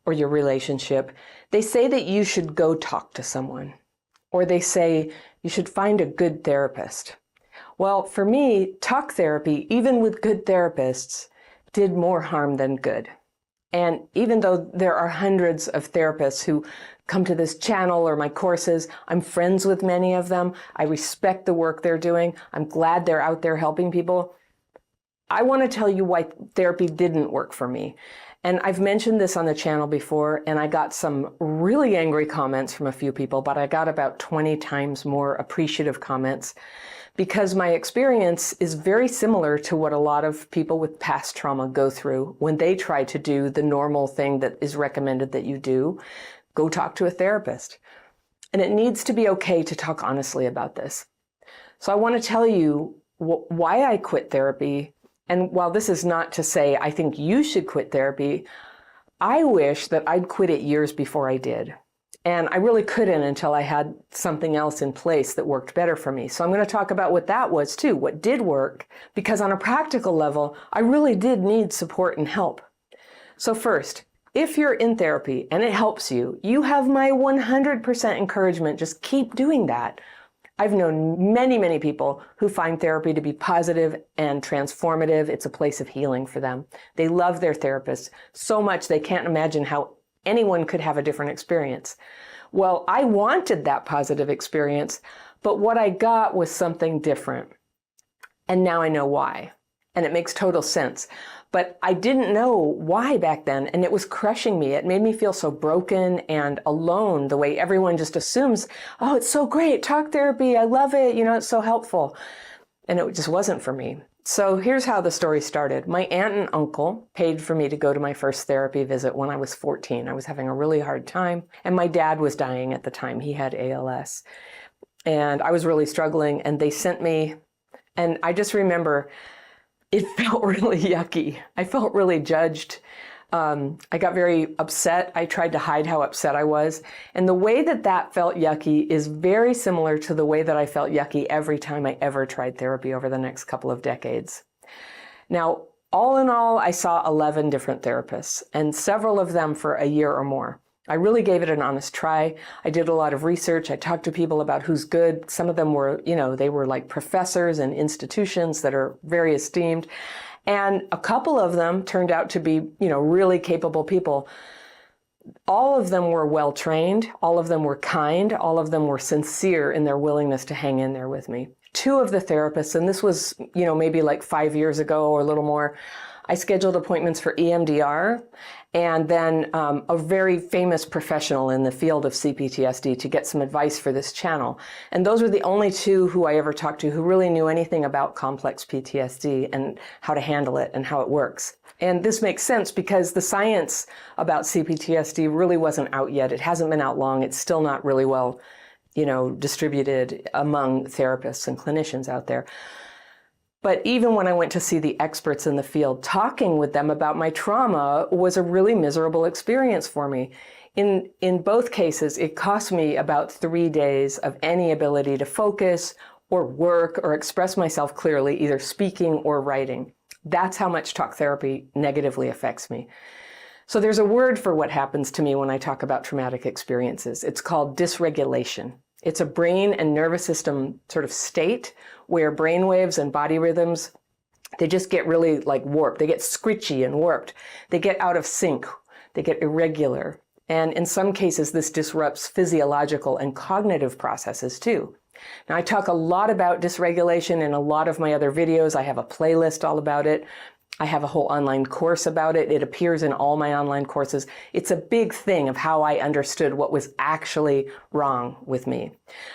or your relationship, they say that you should go talk to someone, or they say you should find a good therapist. Well, for me, talk therapy, even with good therapists, did more harm than good. And even though there are hundreds of therapists who come to this channel or my courses, I'm friends with many of them. I respect the work they're doing. I'm glad they're out there helping people. I want to tell you why therapy didn't work for me. And I've mentioned this on the channel before, and I got some really angry comments from a few people, but I got about 20 times more appreciative comments because my experience is very similar to what a lot of people with past trauma go through when they try to do the normal thing that is recommended that you do. Go talk to a therapist. And it needs to be okay to talk honestly about this. So I want to tell you why I quit therapy. And while this is not to say I think you should quit therapy, I wish that I'd quit it years before I did. And I really couldn't until I had something else in place that worked better for me. So I'm going to talk about what that was too, what did work, because on a practical level, I really did need support and help. So first, if you're in therapy and it helps you, you have my 100% encouragement. Just keep doing that. I've known many, many people who find therapy to be positive and transformative. It's a place of healing for them. They love their therapist so much they can't imagine how anyone could have a different experience. Well, I wanted that positive experience, but what I got was something different. And now I know why. And it makes total sense. But I didn't know why back then, and it was crushing me. It made me feel so broken and alone, the way everyone just assumes, oh, it's so great, talk therapy, I love it, it's so helpful. And it just wasn't for me. So here's how the story started. My aunt and uncle paid for me to go to my first therapy visit when I was 14. I was having a really hard time, and my dad was dying at the time. He had ALS. And I was really struggling, and they sent me, and I just remember it felt really yucky. I felt really judged. I got very upset. I tried to hide how upset I was. And the way that felt yucky is very similar to the way that I felt yucky every time I ever tried therapy over the next couple of decades. Now, all in all, I saw 11 different therapists, and several of them for a year or more. I really gave it an honest try. I did a lot of research. I talked to people about who's good. Some of them were, they were like professors in institutions that are very esteemed. And a couple of them turned out to be, really capable people. All of them were well trained. All of them were kind. All of them were sincere in their willingness to hang in there with me. Two of the therapists, and this was, maybe like 5 years ago or a little more, I scheduled appointments for EMDR and then a very famous professional in the field of CPTSD to get some advice for this channel. And those were the only two who I ever talked to who really knew anything about complex PTSD and how to handle it and how it works. And this makes sense because the science about CPTSD really wasn't out yet. It hasn't been out long. It's still not really well distributed among therapists and clinicians out there. But even when I went to see the experts in the field, talking with them about my trauma was a really miserable experience for me. In both cases, it cost me about 3 days of any ability to focus or work or express myself clearly, either speaking or writing. That's how much talk therapy negatively affects me. So there's a word for what happens to me when I talk about traumatic experiences. It's called dysregulation. It's a brain and nervous system sort of state where brain waves and body rhythms, they just get really like warped. They get scritchy and warped. They get out of sync. They get irregular. And in some cases, this disrupts physiological and cognitive processes too. Now, I talk a lot about dysregulation in a lot of my other videos. I have a playlist all about it. I have a whole online course about it. It appears in all my online courses. It's a big thing of how I understood what was actually wrong with me.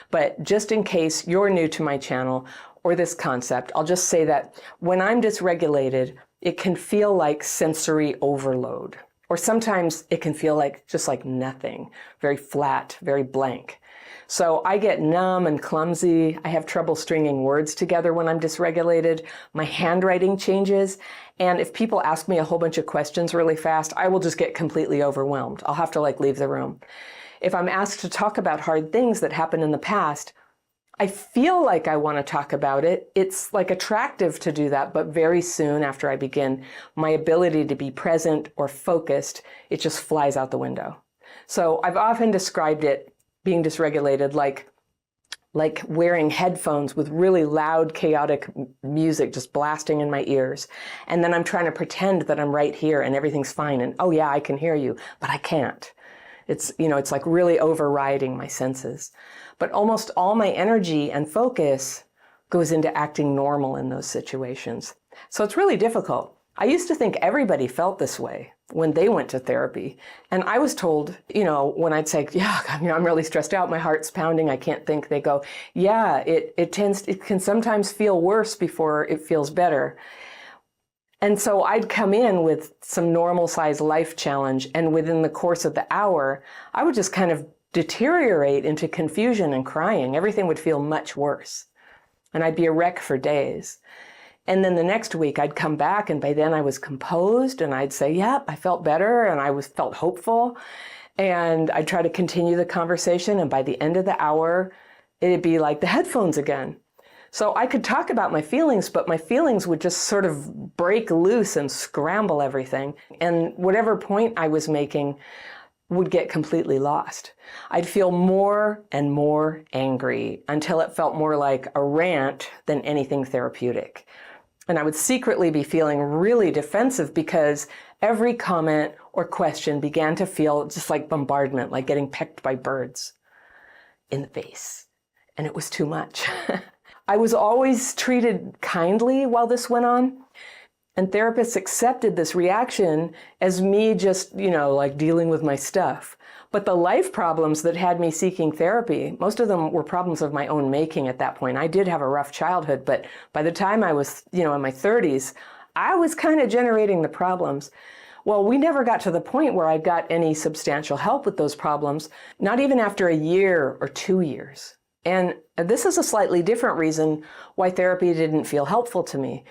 But just in case you're new to my channel or this concept, I'll just say that when I'm dysregulated, it can feel like sensory overload. Or sometimes it can feel like just like nothing, very flat, very blank. So I get numb and clumsy. I have trouble stringing words together when I'm dysregulated. My handwriting changes. And if people ask me a whole bunch of questions really fast, I will just get completely overwhelmed. I'll have to leave the room. If I'm asked to talk about hard things that happened in the past, I feel like I want to talk about it. It's attractive to do that, but very soon after I begin, my ability to be present or focused, it just flies out the window. So I've often described it, being dysregulated, like wearing headphones with really loud, chaotic music just blasting in my ears. And then I'm trying to pretend that I'm right here and everything's fine. And oh yeah, I can hear you, but I can't. It's like really overriding my senses. But almost all my energy and focus goes into acting normal in those situations. So it's really difficult. I used to think everybody felt this way when they went to therapy. And I was told, when I'd say, yeah, I'm really stressed out, my heart's pounding, I can't think, they go, yeah, it can sometimes feel worse before it feels better. And so I'd come in with some normal size life challenge, and within the course of the hour, I would just kind of deteriorate into confusion and crying. Everything would feel much worse. And I'd be a wreck for days. And then the next week I'd come back, and by then I was composed, and I'd say, yeah, I felt better, and I felt hopeful. And I'd try to continue the conversation, and by the end of the hour, it'd be like the headphones again. So I could talk about my feelings, but my feelings would just sort of break loose and scramble everything. And whatever point I was making would get completely lost. I'd feel more and more angry until it felt more like a rant than anything therapeutic. And I would secretly be feeling really defensive because every comment or question began to feel just like bombardment, like getting pecked by birds in the face. And it was too much. I was always treated kindly while this went on. And therapists accepted this reaction as me just, dealing with my stuff. But the life problems that had me seeking therapy, most of them were problems of my own making at that point. I did have a rough childhood, but by the time I was, in my 30s, I was kind of generating the problems. Well, we never got to the point where I got any substantial help with those problems, not even after a year or 2 years. And this is a slightly different reason why therapy didn't feel helpful to me.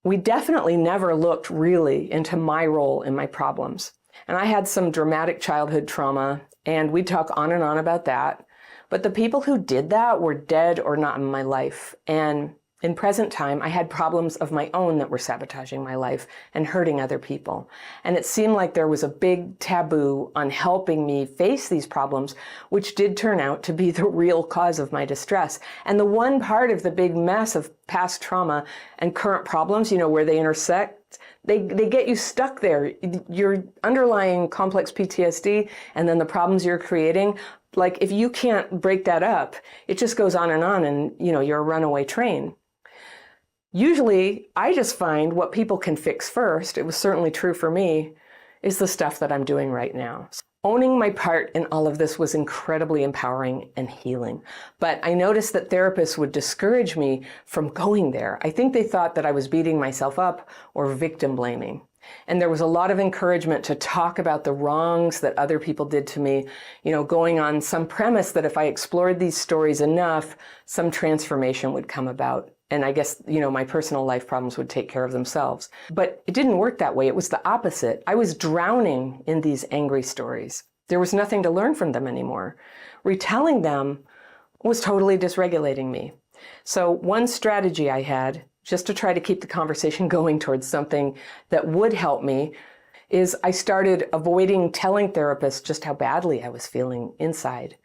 We definitely never looked really into my role in my problems. And I had some dramatic childhood trauma, and we'd talk on and on about that. But the people who did that were dead or not in my life. And in present time, I had problems of my own that were sabotaging my life and hurting other people. And it seemed like there was a big taboo on helping me face these problems, which did turn out to be the real cause of my distress. And the one part of the big mess of past trauma and current problems, where they intersect, they get you stuck there. Your underlying complex PTSD and then the problems you're creating, like if you can't break that up, it just goes on and you're a runaway train. Usually, I just find what people can fix first, it was certainly true for me, is the stuff that I'm doing right now. Owning my part in all of this was incredibly empowering and healing. But I noticed that therapists would discourage me from going there. I think they thought that I was beating myself up or victim blaming. And there was a lot of encouragement to talk about the wrongs that other people did to me, going on some premise that if I explored these stories enough, some transformation would come about. And I guess, my personal life problems would take care of themselves. But it didn't work that way. It was the opposite. I was drowning in these angry stories. There was nothing to learn from them anymore. Retelling them was totally dysregulating me. So one strategy I had, just to try to keep the conversation going towards something that would help me, is I started avoiding telling therapists just how badly I was feeling inside.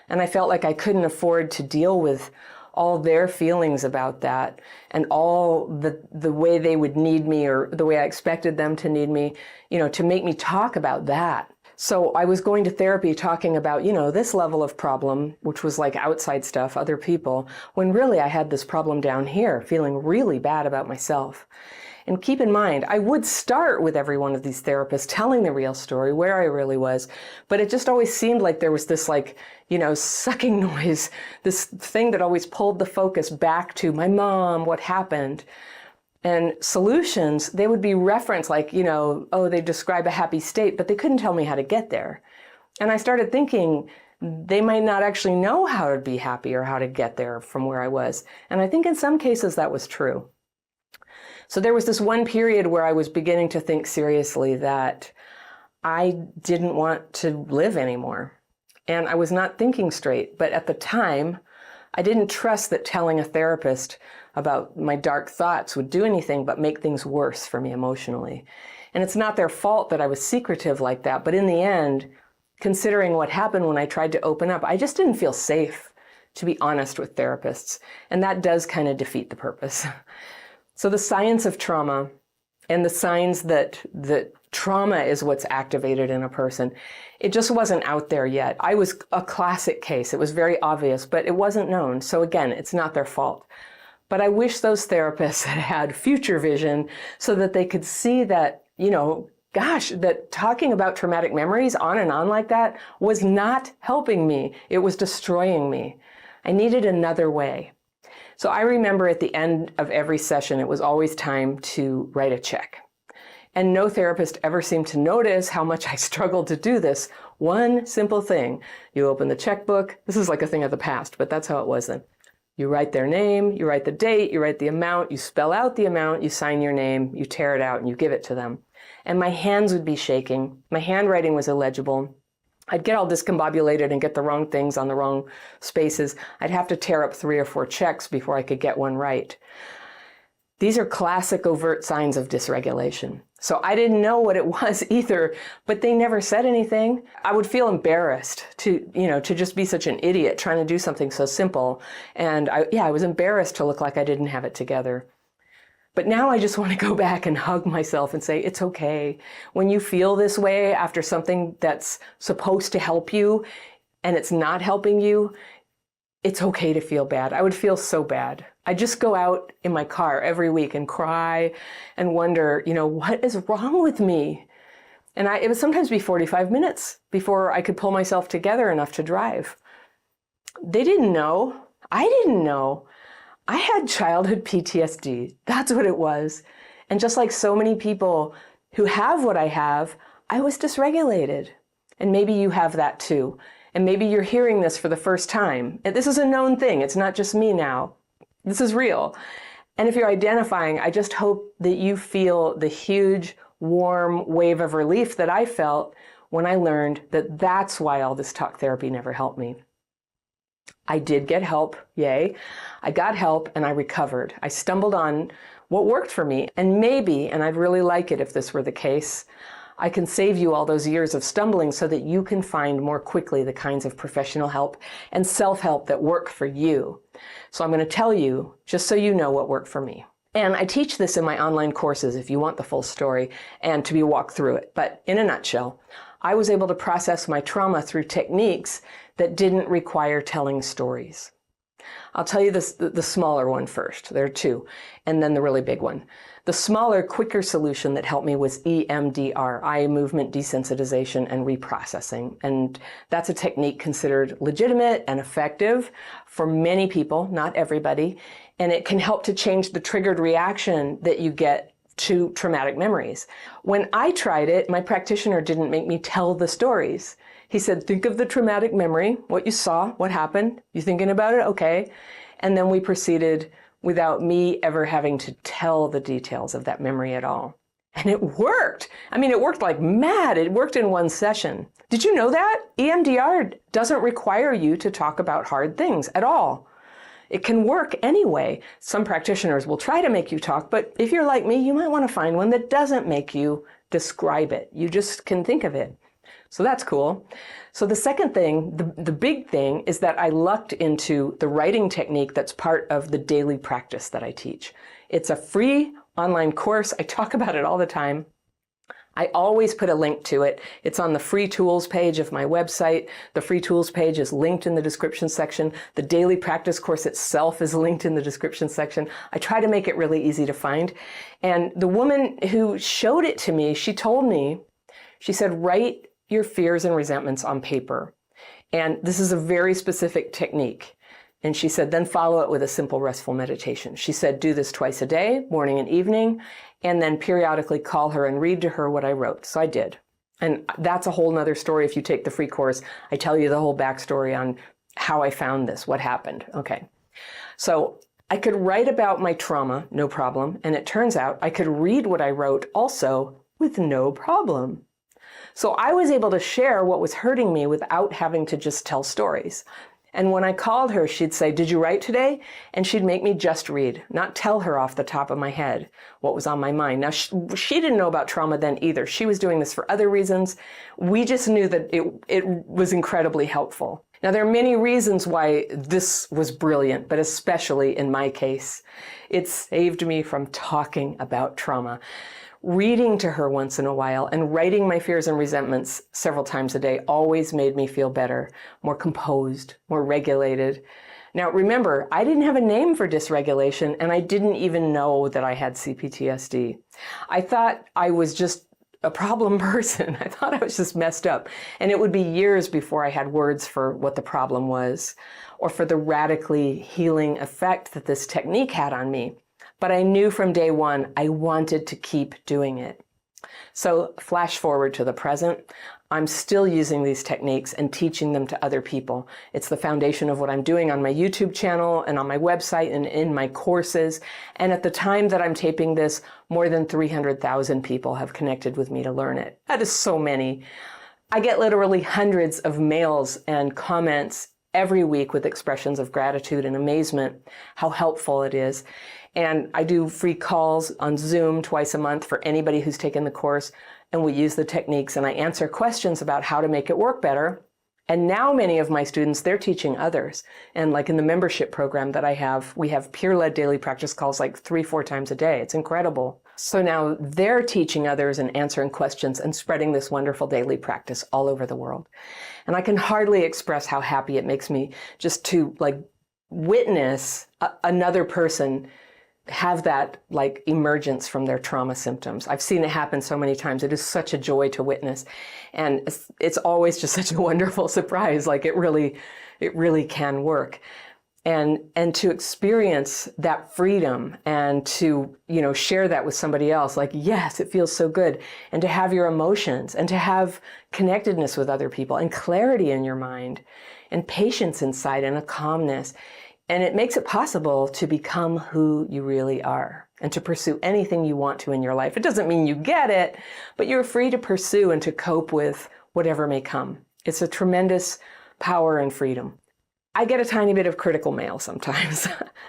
And I felt like I couldn't afford to deal with all their feelings about that and all the way they would need me or the way I expected them to need me, to make me talk about that. So I was going to therapy talking about, this level of problem, which was like outside stuff, other people, when really I had this problem down here, feeling really bad about myself. And keep in mind, I would start with every one of these therapists telling the real story, where I really was, but it just always seemed like there was this sucking noise, this thing that always pulled the focus back to my mom, what happened. And solutions, they would be referenced like, they describe a happy state, but they couldn't tell me how to get there. And I started thinking they might not actually know how to be happy or how to get there from where I was. And I think in some cases that was true. So there was this one period where I was beginning to think seriously that I didn't want to live anymore. And I was not thinking straight. But at the time, I didn't trust that telling a therapist about my dark thoughts would do anything but make things worse for me emotionally. And it's not their fault that I was secretive like that. But in the end, considering what happened when I tried to open up, I just didn't feel safe to be honest with therapists. And that does kind of defeat the purpose. So the science of trauma and the signs that trauma is what's activated in a person, it just wasn't out there yet. I was a classic case. It was very obvious, but it wasn't known. So again, it's not their fault. But I wish those therapists had future vision so that they could see that, that talking about traumatic memories on and on like that was not helping me. It was destroying me. I needed another way. So I remember at the end of every session, it was always time to write a check. And no therapist ever seemed to notice how much I struggled to do this. One simple thing. You open the checkbook. This is like a thing of the past, but that's how it was then. You write their name, you write the date, you write the amount, you spell out the amount, you sign your name, you tear it out, and you give it to them. And my hands would be shaking. My handwriting was illegible. I'd get all discombobulated and get the wrong things on the wrong spaces. I'd have to tear up 3 or 4 checks before I could get one right. These are classic overt signs of dysregulation. So I didn't know what it was either, but they never said anything. I would feel embarrassed to just be such an idiot trying to do something so simple. And I was embarrassed to look like I didn't have it together. But now I just want to go back and hug myself and say, it's okay. When you feel this way after something that's supposed to help you and it's not helping you, it's okay to feel bad. I would feel so bad. I just go out in my car every week and cry and wonder, what is wrong with me? And it would sometimes be 45 minutes before I could pull myself together enough to drive. They didn't know. I didn't know. I had childhood PTSD. That's what it was. And just like so many people who have what I have, I was dysregulated. And maybe you have that too. And maybe you're hearing this for the first time. And this is a known thing. It's not just me now. This is real. And if you're identifying, I just hope that you feel the huge, warm wave of relief that I felt when I learned that that's why all this talk therapy never helped me. I did get help, yay. I got help and I recovered. I stumbled on what worked for me. And maybe, and I'd really like it if this were the case, I can save you all those years of stumbling so that you can find more quickly the kinds of professional help and self-help that work for you. So I'm going to tell you, just so you know what worked for me. And I teach this in my online courses if you want the full story and to be walked through it. But in a nutshell, I was able to process my trauma through techniques that didn't require telling stories. I'll tell you the smaller one first. There are 2, and then the really big one. The smaller, quicker solution that helped me was EMDR, eye movement desensitization and reprocessing. And that's a technique considered legitimate and effective for many people, not everybody. And it can help to change the triggered reaction that you get to traumatic memories. When I tried it, my practitioner didn't make me tell the stories. He said, think of the traumatic memory, what you saw, what happened. You thinking about it? Okay. And then we proceeded without me ever having to tell the details of that memory at all. And it worked. I mean, it worked like mad. It worked in one session. Did you know that? EMDR doesn't require you to talk about hard things at all. It can work anyway. Some practitioners will try to make you talk, but if you're like me, you might want to find one that doesn't make you describe it. You just can think of it. So that's cool. So the second thing, the big thing, is that I lucked into the writing technique that's part of the daily practice that I teach. It's a free online course. I talk about it all the time. I always put a link to it. It's on the free tools page of my website. The free tools page is linked in the description section. The daily practice course itself is linked in the description section. I try to make it really easy to find. And the woman who showed it to me, she told me, she said, write your fears and resentments on paper. And this is a very specific technique. And she said, then follow it with a simple restful meditation. She said, do this twice a day, morning and evening, and then periodically call her and read to her what I wrote. So I did. And that's a whole nother story. If you take the free course, I tell you the whole backstory on how I found this, what happened. Okay. So I could write about my trauma, no problem. And it turns out I could read what I wrote also with no problem. So I was able to share what was hurting me without having to just tell stories. And when I called her, she'd say, did you write today? And she'd make me just read, not tell her off the top of my head what was on my mind. Now, she didn't know about trauma then either. She was doing this for other reasons. We just knew that it was incredibly helpful. Now, there are many reasons why this was brilliant, but especially in my case, it saved me from talking about trauma. Reading to her once in a while and writing my fears and resentments several times a day always made me feel better, more composed, more regulated. Now, remember, I didn't have a name for dysregulation, and I didn't even know that I had CPTSD. I thought I was just a problem person. I thought I was just messed up. And it would be years before I had words for what the problem was or for the radically healing effect that this technique had on me. But I knew from day one I wanted to keep doing it. So flash forward to the present. I'm still using these techniques and teaching them to other people. It's the foundation of what I'm doing on my YouTube channel and on my website and in my courses. And at the time that I'm taping this, more than 300,000 people have connected with me to learn it. That is so many. I get literally hundreds of mails and comments every week with expressions of gratitude and amazement, how helpful it is. And I do free calls on Zoom twice a month for anybody who's taken the course, and we use the techniques, and I answer questions about how to make it work better. And now many of my students, they're teaching others. And like in the membership program that I have, we have peer-led daily practice calls like 3-4 times a day. It's incredible. So now they're teaching others and answering questions and spreading this wonderful daily practice all over the world. And I can hardly express how happy it makes me just to like witness another person have that like emergence from their trauma symptoms. I've seen it happen so many times. It is such a joy to witness. And it's always just such a wonderful surprise. Like it really can work. And to experience that freedom and to, share that with somebody else, like, yes, it feels so good. And to have your emotions and to have connectedness with other people and clarity in your mind and patience inside and a calmness. And it makes it possible to become who you really are and to pursue anything you want to in your life. It doesn't mean you get it, but you're free to pursue and to cope with whatever may come. It's a tremendous power and freedom. I get a tiny bit of critical mail sometimes.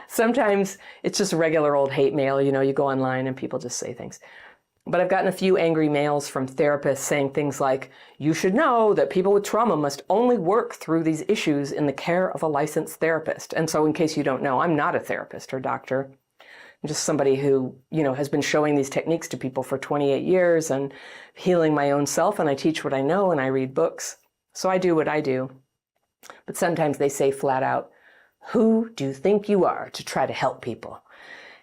Sometimes it's just regular old hate mail. You go online and people just say things. But I've gotten a few angry mails from therapists saying things like, you should know that people with trauma must only work through these issues in the care of a licensed therapist. And so in case you don't know, I'm not a therapist or doctor. I'm just somebody who, has been showing these techniques to people for 28 years and healing my own self. And I teach what I know and I read books. So I do what I do. But sometimes they say flat out, who do you think you are to try to help people?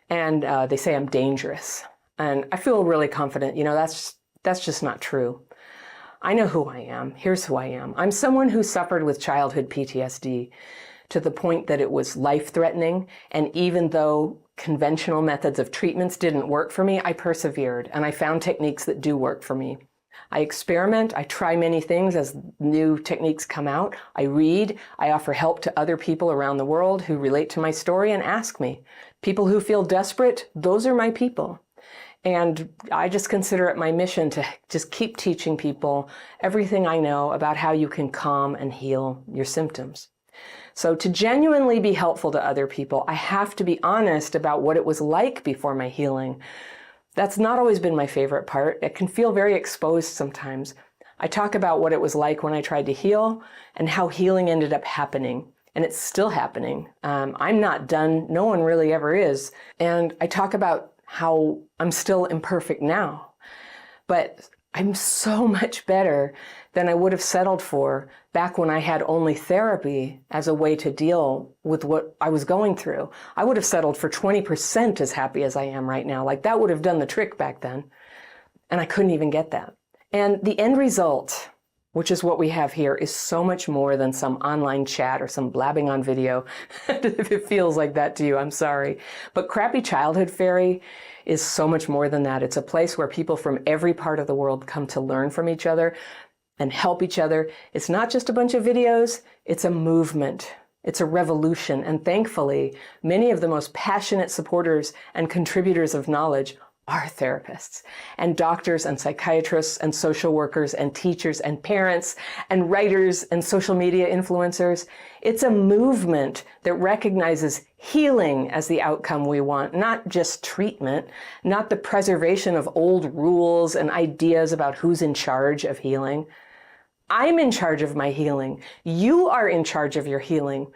And they say I'm dangerous. And I feel really confident, that's just not true. I know who I am. Here's who I am. I'm someone who suffered with childhood PTSD to the point that it was life-threatening. And even though conventional methods of treatments didn't work for me, I persevered and I found techniques that do work for me. I experiment, I try many things as new techniques come out. I read, I offer help to other people around the world who relate to my story and ask me. People who feel desperate, those are my people. And I just consider it my mission to just keep teaching people everything I know about how you can calm and heal your symptoms. So to genuinely be helpful to other people, I have to be honest about what it was like before my healing. That's not always been my favorite part. It can feel very exposed sometimes. I talk about what it was like when I tried to heal and how healing ended up happening. And it's still happening. I'm not done. No one really ever is. And I talk about how I'm still imperfect now. But I'm so much better than I would have settled for back when I had only therapy as a way to deal with what I was going through. I would have settled for 20% as happy as I am right now. Like that would have done the trick back then. And I couldn't even get that. And the end result, which is what we have here, is so much more than some online chat or some blabbing on video. If it feels like that to you, I'm sorry. But Crappy Childhood Fairy is so much more than that. It's a place where people from every part of the world come to learn from each other and help each other. It's not just a bunch of videos, it's a movement. It's a revolution. And thankfully, many of the most passionate supporters and contributors of knowledge are therapists and doctors and psychiatrists and social workers and teachers and parents and writers and social media influencers. It's a movement that recognizes healing as the outcome we want, not just treatment, not the preservation of old rules and ideas about who's in charge of healing. I'm in charge of my healing. You are in charge of your healing.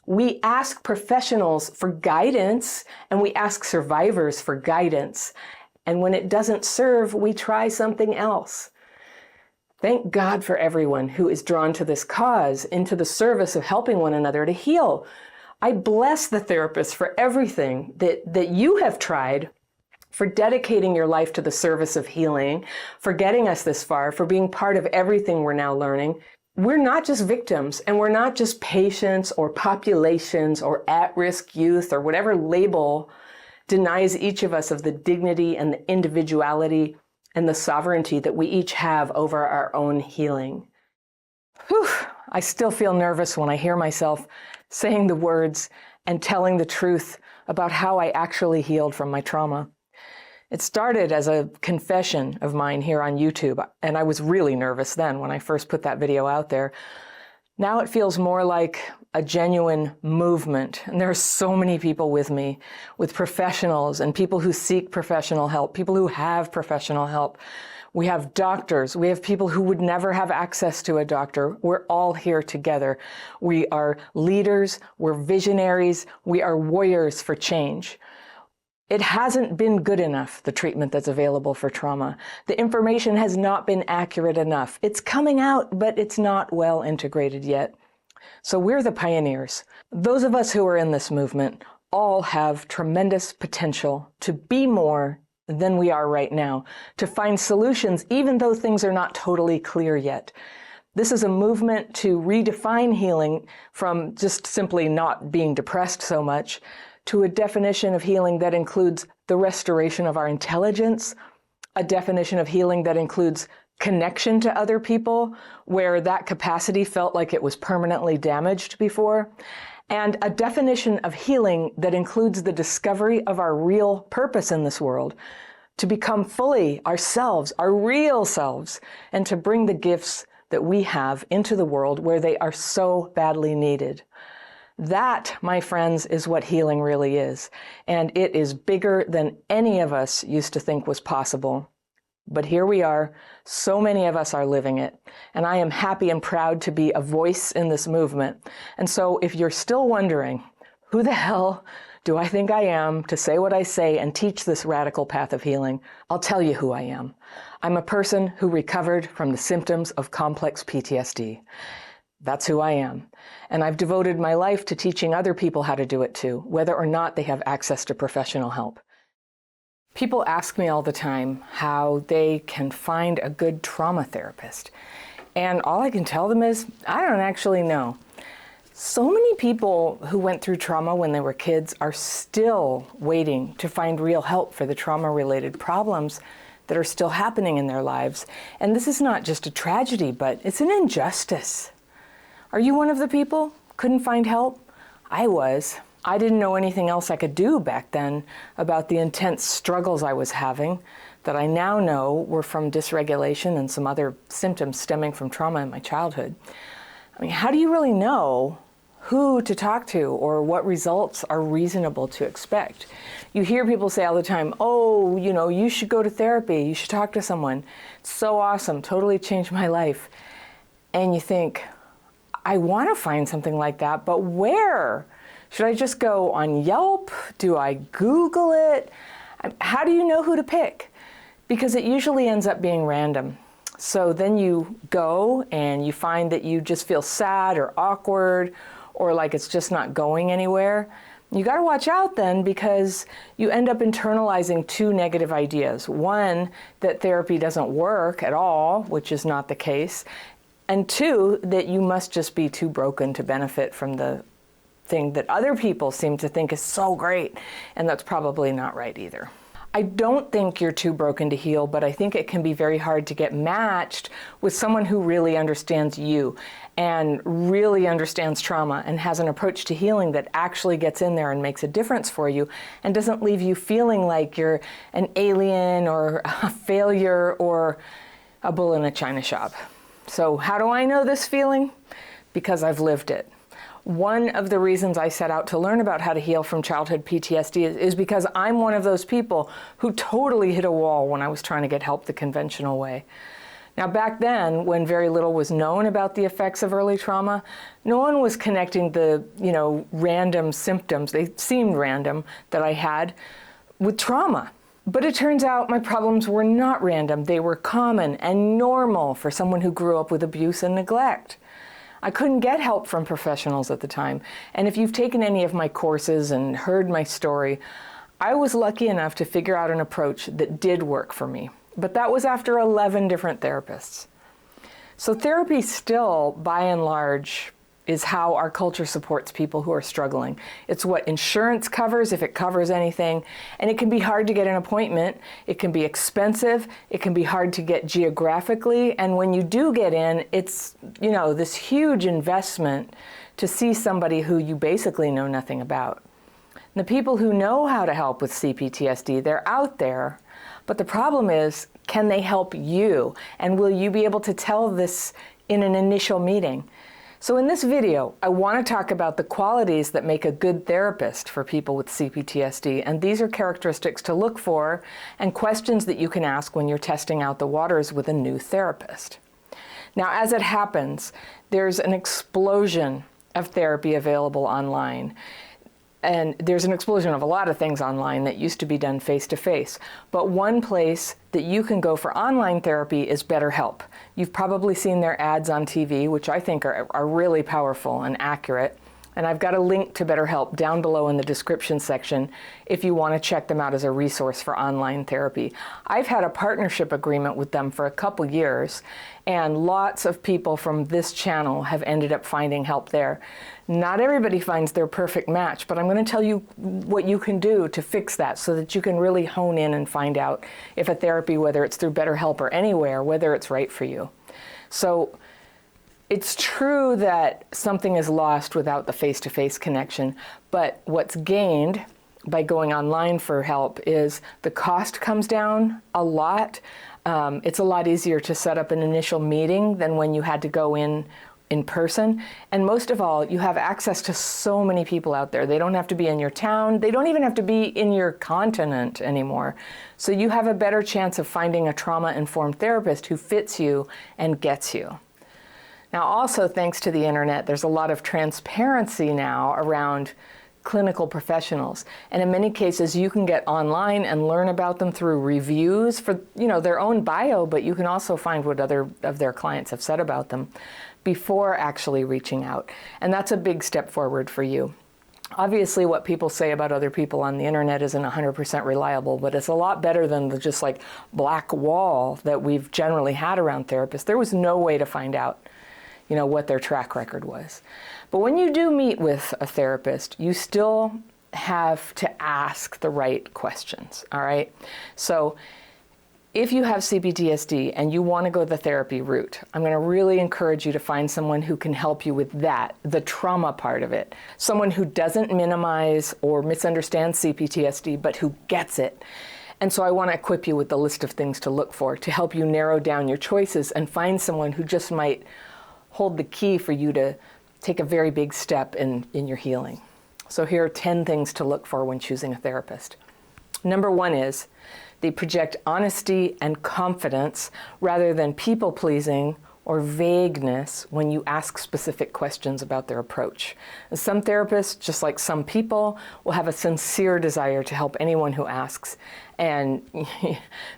We ask professionals for guidance and we ask survivors for guidance. And when it doesn't serve, we try something else. Thank God for everyone who is drawn to this cause, into the service of helping one another to heal. I bless the therapists for everything that you have tried, for dedicating your life to the service of healing, for getting us this far, for being part of everything we're now learning. We're not just victims, and we're not just patients or populations or at-risk youth or whatever label denies each of us of the dignity and the individuality and the sovereignty that we each have over our own healing. Whew, I still feel nervous when I hear myself saying the words and telling the truth about how I actually healed from my trauma. It started as a confession of mine here on YouTube, and I was really nervous then when I first put that video out there. Now it feels more like a genuine movement, and there are so many people with me, with professionals and people who seek professional help, people who have professional help. We have doctors, we have people who would never have access to a doctor. We're all here together. We are leaders, we're visionaries, we are warriors for change. It hasn't been good enough, the treatment that's available for trauma. The information has not been accurate enough. It's coming out, but it's not well integrated yet. So we're the pioneers. Those of us who are in this movement all have tremendous potential to be more than we are right now, to find solutions even though things are not totally clear yet. This is a movement to redefine healing from just simply not being depressed so much to a definition of healing that includes the restoration of our intelligence, a definition of healing that includes connection to other people where that capacity felt like it was permanently damaged before, and a definition of healing that includes the discovery of our real purpose in this world, to become fully ourselves, our real selves, and to bring the gifts that we have into the world where they are so badly needed. That, my friends, is what healing really is, and it is bigger than any of us used to think was possible. But here we are, so many of us are living it, and I am happy and proud to be a voice in this movement. And so if you're still wondering, who the hell do I think I am to say what I say and teach this radical path of healing, I'll tell you who I am. I'm a person who recovered from the symptoms of complex PTSD. That's who I am. And I've devoted my life to teaching other people how to do it too, whether or not they have access to professional help. People ask me all the time how they can find a good trauma therapist. And all I can tell them is, I don't actually know. So many people who went through trauma when they were kids are still waiting to find real help for the trauma-related problems that are still happening in their lives. And this is not just a tragedy, but it's an injustice. Are you one of the people? Couldn't find help? I was. I didn't know anything else I could do back then about the intense struggles I was having that I now know were from dysregulation and some other symptoms stemming from trauma in my childhood. I mean, how do you really know who to talk to or what results are reasonable to expect? You hear people say all the time, oh, you know, you should go to therapy, you should talk to someone. It's so awesome, totally changed my life. And you think, I want to find something like that, but where? Should I just go on Yelp? Do I Google it? How do you know who to pick? Because it usually ends up being random. So then you go and you find that you just feel sad or awkward or like it's just not going anywhere. You got to watch out then, because you end up internalizing two negative ideas. One, that therapy doesn't work at all, which is not the case. And two, that you must just be too broken to benefit from the thing that other people seem to think is so great. And that's probably not right either. I don't think you're too broken to heal, but I think it can be very hard to get matched with someone who really understands you and really understands trauma and has an approach to healing that actually gets in there and makes a difference for you and doesn't leave you feeling like you're an alien or a failure or a bull in a china shop. So how do I know this feeling? Because I've lived it. One of the reasons I set out to learn about how to heal from childhood PTSD is because I'm one of those people who totally hit a wall when I was trying to get help the conventional way. Now, back then, when very little was known about the effects of early trauma, no one was connecting the, random symptoms, they seemed random, that I had with trauma. But it turns out my problems were not random. They were common and normal for someone who grew up with abuse and neglect. I couldn't get help from professionals at the time. And if you've taken any of my courses and heard my story, I was lucky enough to figure out an approach that did work for me. But that was after 11 different therapists. So therapy still, by and large, is how our culture supports people who are struggling. It's what insurance covers, if it covers anything, and it can be hard to get an appointment. It can be expensive. It can be hard to get geographically, and when you do get in, it's, this huge investment to see somebody who you basically know nothing about. And the people who know how to help with CPTSD, they're out there, but the problem is, can they help you? And will you be able to tell this in an initial meeting? So in this video, I want to talk about the qualities that make a good therapist for people with CPTSD, and these are characteristics to look for and questions that you can ask when you're testing out the waters with a new therapist. Now, as it happens, there's an explosion of therapy available online. And there's an explosion of a lot of things online that used to be done face-to-face. But one place that you can go for online therapy is BetterHelp. You've probably seen their ads on TV, which I think are really powerful and accurate. And I've got a link to BetterHelp down below in the description section if you want to check them out as a resource for online therapy. I've had a partnership agreement with them for a couple years, and lots of people from this channel have ended up finding help there. Not everybody finds their perfect match, but I'm going to tell you what you can do to fix that so that you can really hone in and find out if a therapy, whether it's through BetterHelp or anywhere, whether it's right for you. So it's true that something is lost without the face-to-face connection, but what's gained by going online for help is the cost comes down a lot. It's a lot easier to set up an initial meeting than when you had to go in person. And most of all, you have access to so many people out there. They don't have to be in your town. They don't even have to be in your continent anymore. So you have a better chance of finding a trauma-informed therapist who fits you and gets you. Now, also, thanks to the internet, there's a lot of transparency now around clinical professionals. And in many cases, you can get online and learn about them through reviews for, their own bio, but you can also find what other of their clients have said about them before actually reaching out. And that's a big step forward for you. Obviously, what people say about other people on the internet isn't 100% reliable, but it's a lot better than the just black wall that we've generally had around therapists. There was no way to find out what their track record was. But when you do meet with a therapist, you still have to ask the right questions, all right? So if you have CPTSD and you want to go the therapy route, I'm going to really encourage you to find someone who can help you with that, the trauma part of it. Someone who doesn't minimize or misunderstand CPTSD, but who gets it. And so I want to equip you with the list of things to look for to help you narrow down your choices and find someone who just might hold the key for you to take a very big step in your healing. So here are 10 things to look for when choosing a therapist. Number 1 is they project honesty and confidence rather than people-pleasing or vagueness when you ask specific questions about their approach. And some therapists, just like some people, will have a sincere desire to help anyone who asks. And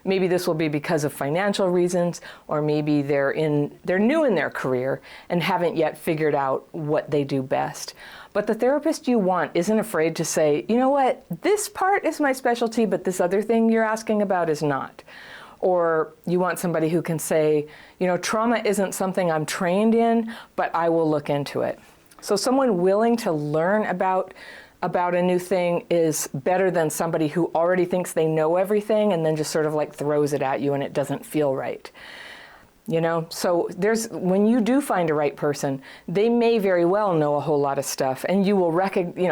maybe this will be because of financial reasons, or maybe they're new in their career and haven't yet figured out what they do best. But the therapist you want isn't afraid to say, you know what, this part is my specialty, but this other thing you're asking about is not. Or you want somebody who can say, trauma isn't something I'm trained in, but I will look into it. So someone willing to learn about a new thing is better than somebody who already thinks they know everything and then just sort of like throws it at you and it doesn't feel right. So when you do find a right person, they may very well know a whole lot of stuff, and you will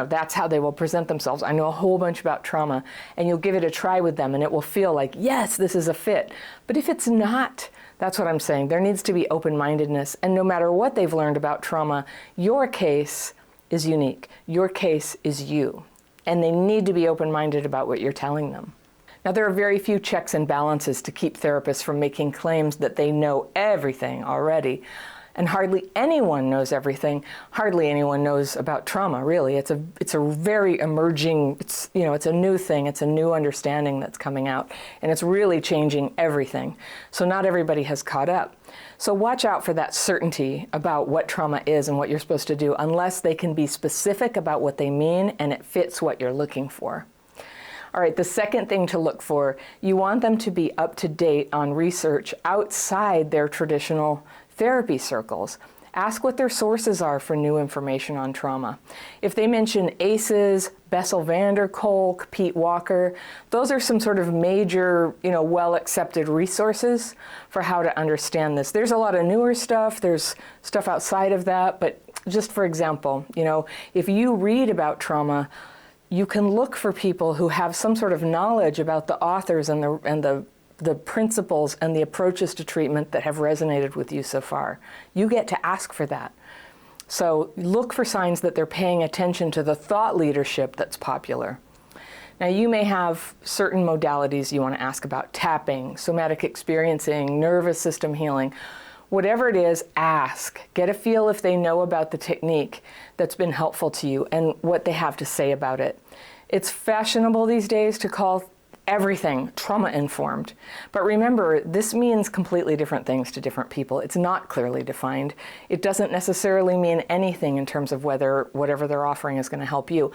that's how they will present themselves. I know a whole bunch about trauma, and you'll give it a try with them and it will feel like, yes, this is a fit. But if it's not, that's what I'm saying. There needs to be open-mindedness, and no matter what they've learned about trauma, your case is unique. Your case is you, and they need to be open-minded about what you're telling them. Now, there are very few checks and balances to keep therapists from making claims that they know everything already. And hardly anyone knows everything. Hardly anyone knows about trauma, really. It's a very emerging, it's a new thing. It's a new understanding that's coming out. And it's really changing everything. So not everybody has caught up. So watch out for that certainty about what trauma is and what you're supposed to do, unless they can be specific about what they mean and it fits what you're looking for. All right, the second thing to look for, you want them to be up to date on research outside their traditional therapy circles. Ask what their sources are for new information on trauma. If they mention ACEs, Bessel van der Kolk, Pete Walker, those are some sort of major, well-accepted resources for how to understand this. There's a lot of newer stuff, there's stuff outside of that, but just for example, if you read about trauma, you can look for people who have some sort of knowledge about the authors and the principles and the approaches to treatment that have resonated with you so far. You get to ask for that. So look for signs that they're paying attention to the thought leadership that's popular. Now, you may have certain modalities you want to ask about: tapping, somatic experiencing, nervous system healing. Whatever it is, ask. Get a feel if they know about the technique that's been helpful to you and what they have to say about it. It's fashionable these days to call everything trauma-informed. But remember, this means completely different things to different people. It's not clearly defined. It doesn't necessarily mean anything in terms of whether whatever they're offering is going to help you.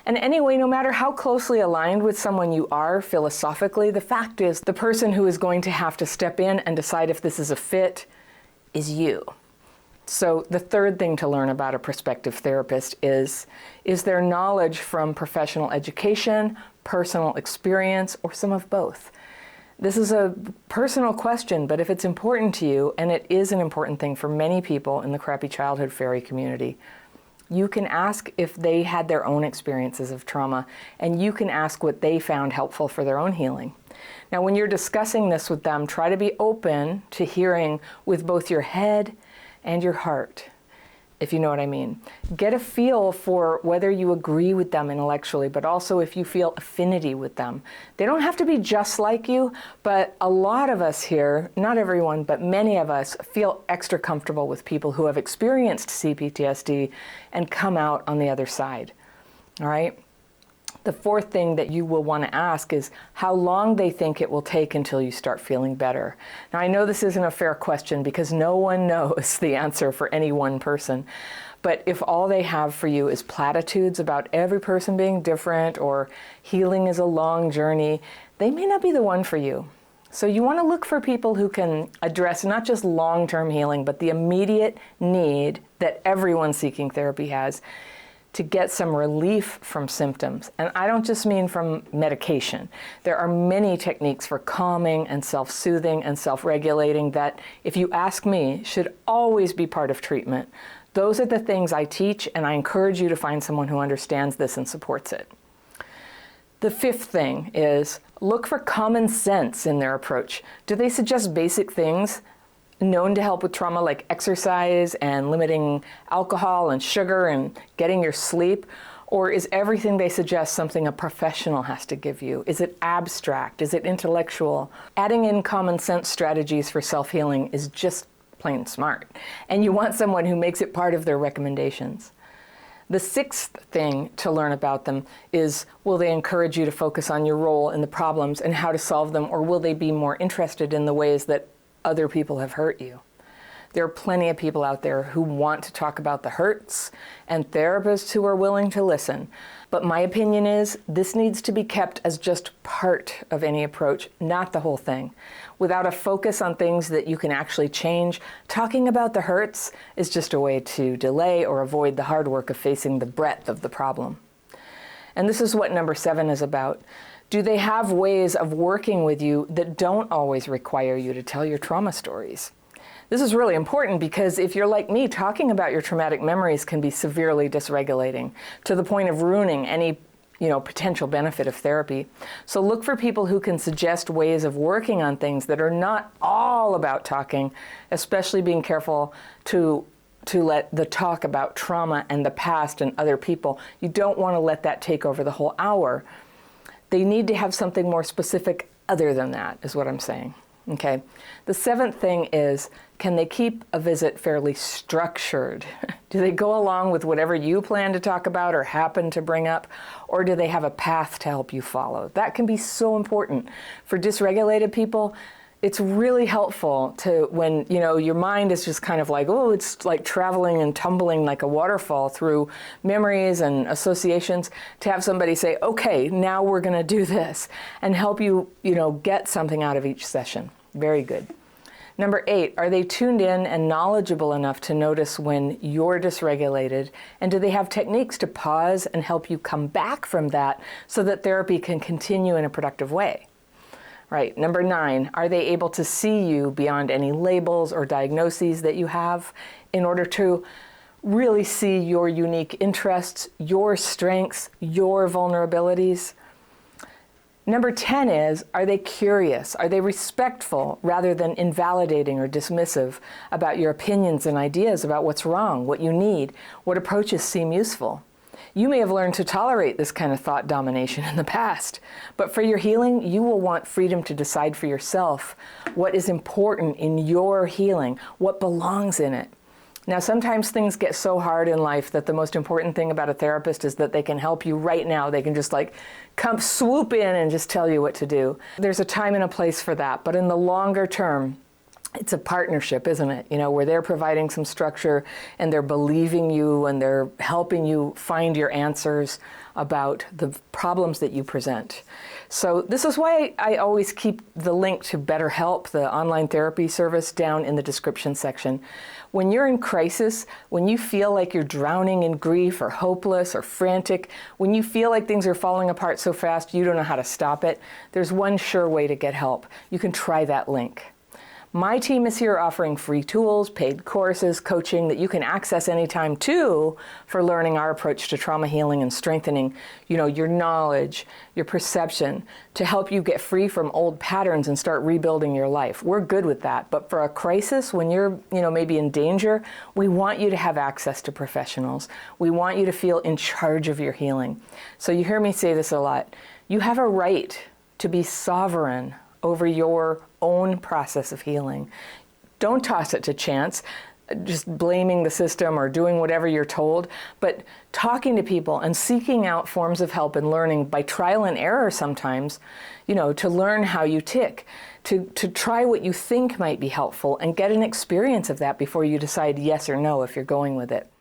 And anyway, no matter how closely aligned with someone you are philosophically, the fact is the person who is going to have to step in and decide if this is a fit is you. So the third thing to learn about a prospective therapist is their knowledge from professional education, personal experience, or some of both. This is a personal question, but if it's important to you, and it is an important thing for many people in the crappy childhood fairy community, you can ask if they had their own experiences of trauma, and you can ask what they found helpful for their own healing. Now, when you're discussing this with them, try to be open to hearing with both your head and your heart, if you know what I mean. Get a feel for whether you agree with them intellectually, but also if you feel affinity with them. They don't have to be just like you, but a lot of us here, not everyone, but many of us feel extra comfortable with people who have experienced CPTSD and come out on the other side, all right? The fourth thing that you will want to ask is how long they think it will take until you start feeling better. Now, I know this isn't a fair question because no one knows the answer for any one person. But if all they have for you is platitudes about every person being different or healing is a long journey, they may not be the one for you. So you want to look for people who can address not just long-term healing, but the immediate need that everyone seeking therapy has to get some relief from symptoms. And I don't just mean from medication. There are many techniques for calming and self-soothing and self-regulating that, if you ask me, should always be part of treatment. Those are the things I teach, and I encourage you to find someone who understands this and supports it. The fifth thing is look for common sense in their approach. Do they suggest basic things known to help with trauma, like exercise and limiting alcohol and sugar and getting your sleep? Or is everything they suggest something a professional has to give you? Is it abstract? Is it intellectual? Adding in common sense strategies for self-healing is just plain smart. And you want someone who makes it part of their recommendations. The sixth thing to learn about them is, will they encourage you to focus on your role in the problems and how to solve them, or will they be more interested in the ways that other people have hurt you? There are plenty of people out there who want to talk about the hurts and therapists who are willing to listen. But my opinion is this needs to be kept as just part of any approach, not the whole thing. Without a focus on things that you can actually change, talking about the hurts is just a way to delay or avoid the hard work of facing the breadth of the problem. And this is what number 7 is about. Do they have ways of working with you that don't always require you to tell your trauma stories? This is really important because if you're like me, talking about your traumatic memories can be severely dysregulating to the point of ruining any potential benefit of therapy. So look for people who can suggest ways of working on things that are not all about talking, especially being careful to let the talk about trauma and the past and other people, you don't want to let that take over the whole hour. They need to have something more specific other than that, is what I'm saying. Okay. The 7th thing is, can they keep a visit fairly structured? Do they go along with whatever you plan to talk about or happen to bring up? Or do they have a path to help you follow? That can be so important. For dysregulated people, it's really helpful to, when your mind is just kind of like, oh, it's like traveling and tumbling like a waterfall through memories and associations, to have somebody say, okay, now we're going to do this, and help you, get something out of each session. Very good. Number 8, are they tuned in and knowledgeable enough to notice when you're dysregulated? And do they have techniques to pause and help you come back from that so that therapy can continue in a productive way? Right. Number 9, are they able to see you beyond any labels or diagnoses that you have in order to really see your unique interests, your strengths, your vulnerabilities? Number 10 is, are they curious? Are they respectful rather than invalidating or dismissive about your opinions and ideas about what's wrong, what you need, what approaches seem useful? You may have learned to tolerate this kind of thought domination in the past, but for your healing, you will want freedom to decide for yourself what is important in your healing, what belongs in it. Now, sometimes things get so hard in life that the most important thing about a therapist is that they can help you right now. They can just come swoop in and just tell you what to do. There's a time and a place for that, but in the longer term, it's a partnership, isn't it? Where they're providing some structure and they're believing you and they're helping you find your answers about the problems that you present. So this is why I always keep the link to BetterHelp, the online therapy service, down in the description section. When you're in crisis, when you feel like you're drowning in grief or hopeless or frantic, when you feel like things are falling apart so fast you don't know how to stop it, there's one sure way to get help. You can try that link. My team is here offering free tools, paid courses, coaching that you can access anytime too, for learning our approach to trauma healing and strengthening, your knowledge, your perception, to help you get free from old patterns and start rebuilding your life. We're good with that. But for a crisis, when you're, maybe in danger, we want you to have access to professionals. We want you to feel in charge of your healing. So you hear me say this a lot. You have a right to be sovereign over your own process of healing. Don't toss it to chance, just blaming the system or doing whatever you're told, but talking to people and seeking out forms of help and learning by trial and error sometimes, to learn how you tick, to try what you think might be helpful and get an experience of that before you decide yes or no if you're going with it.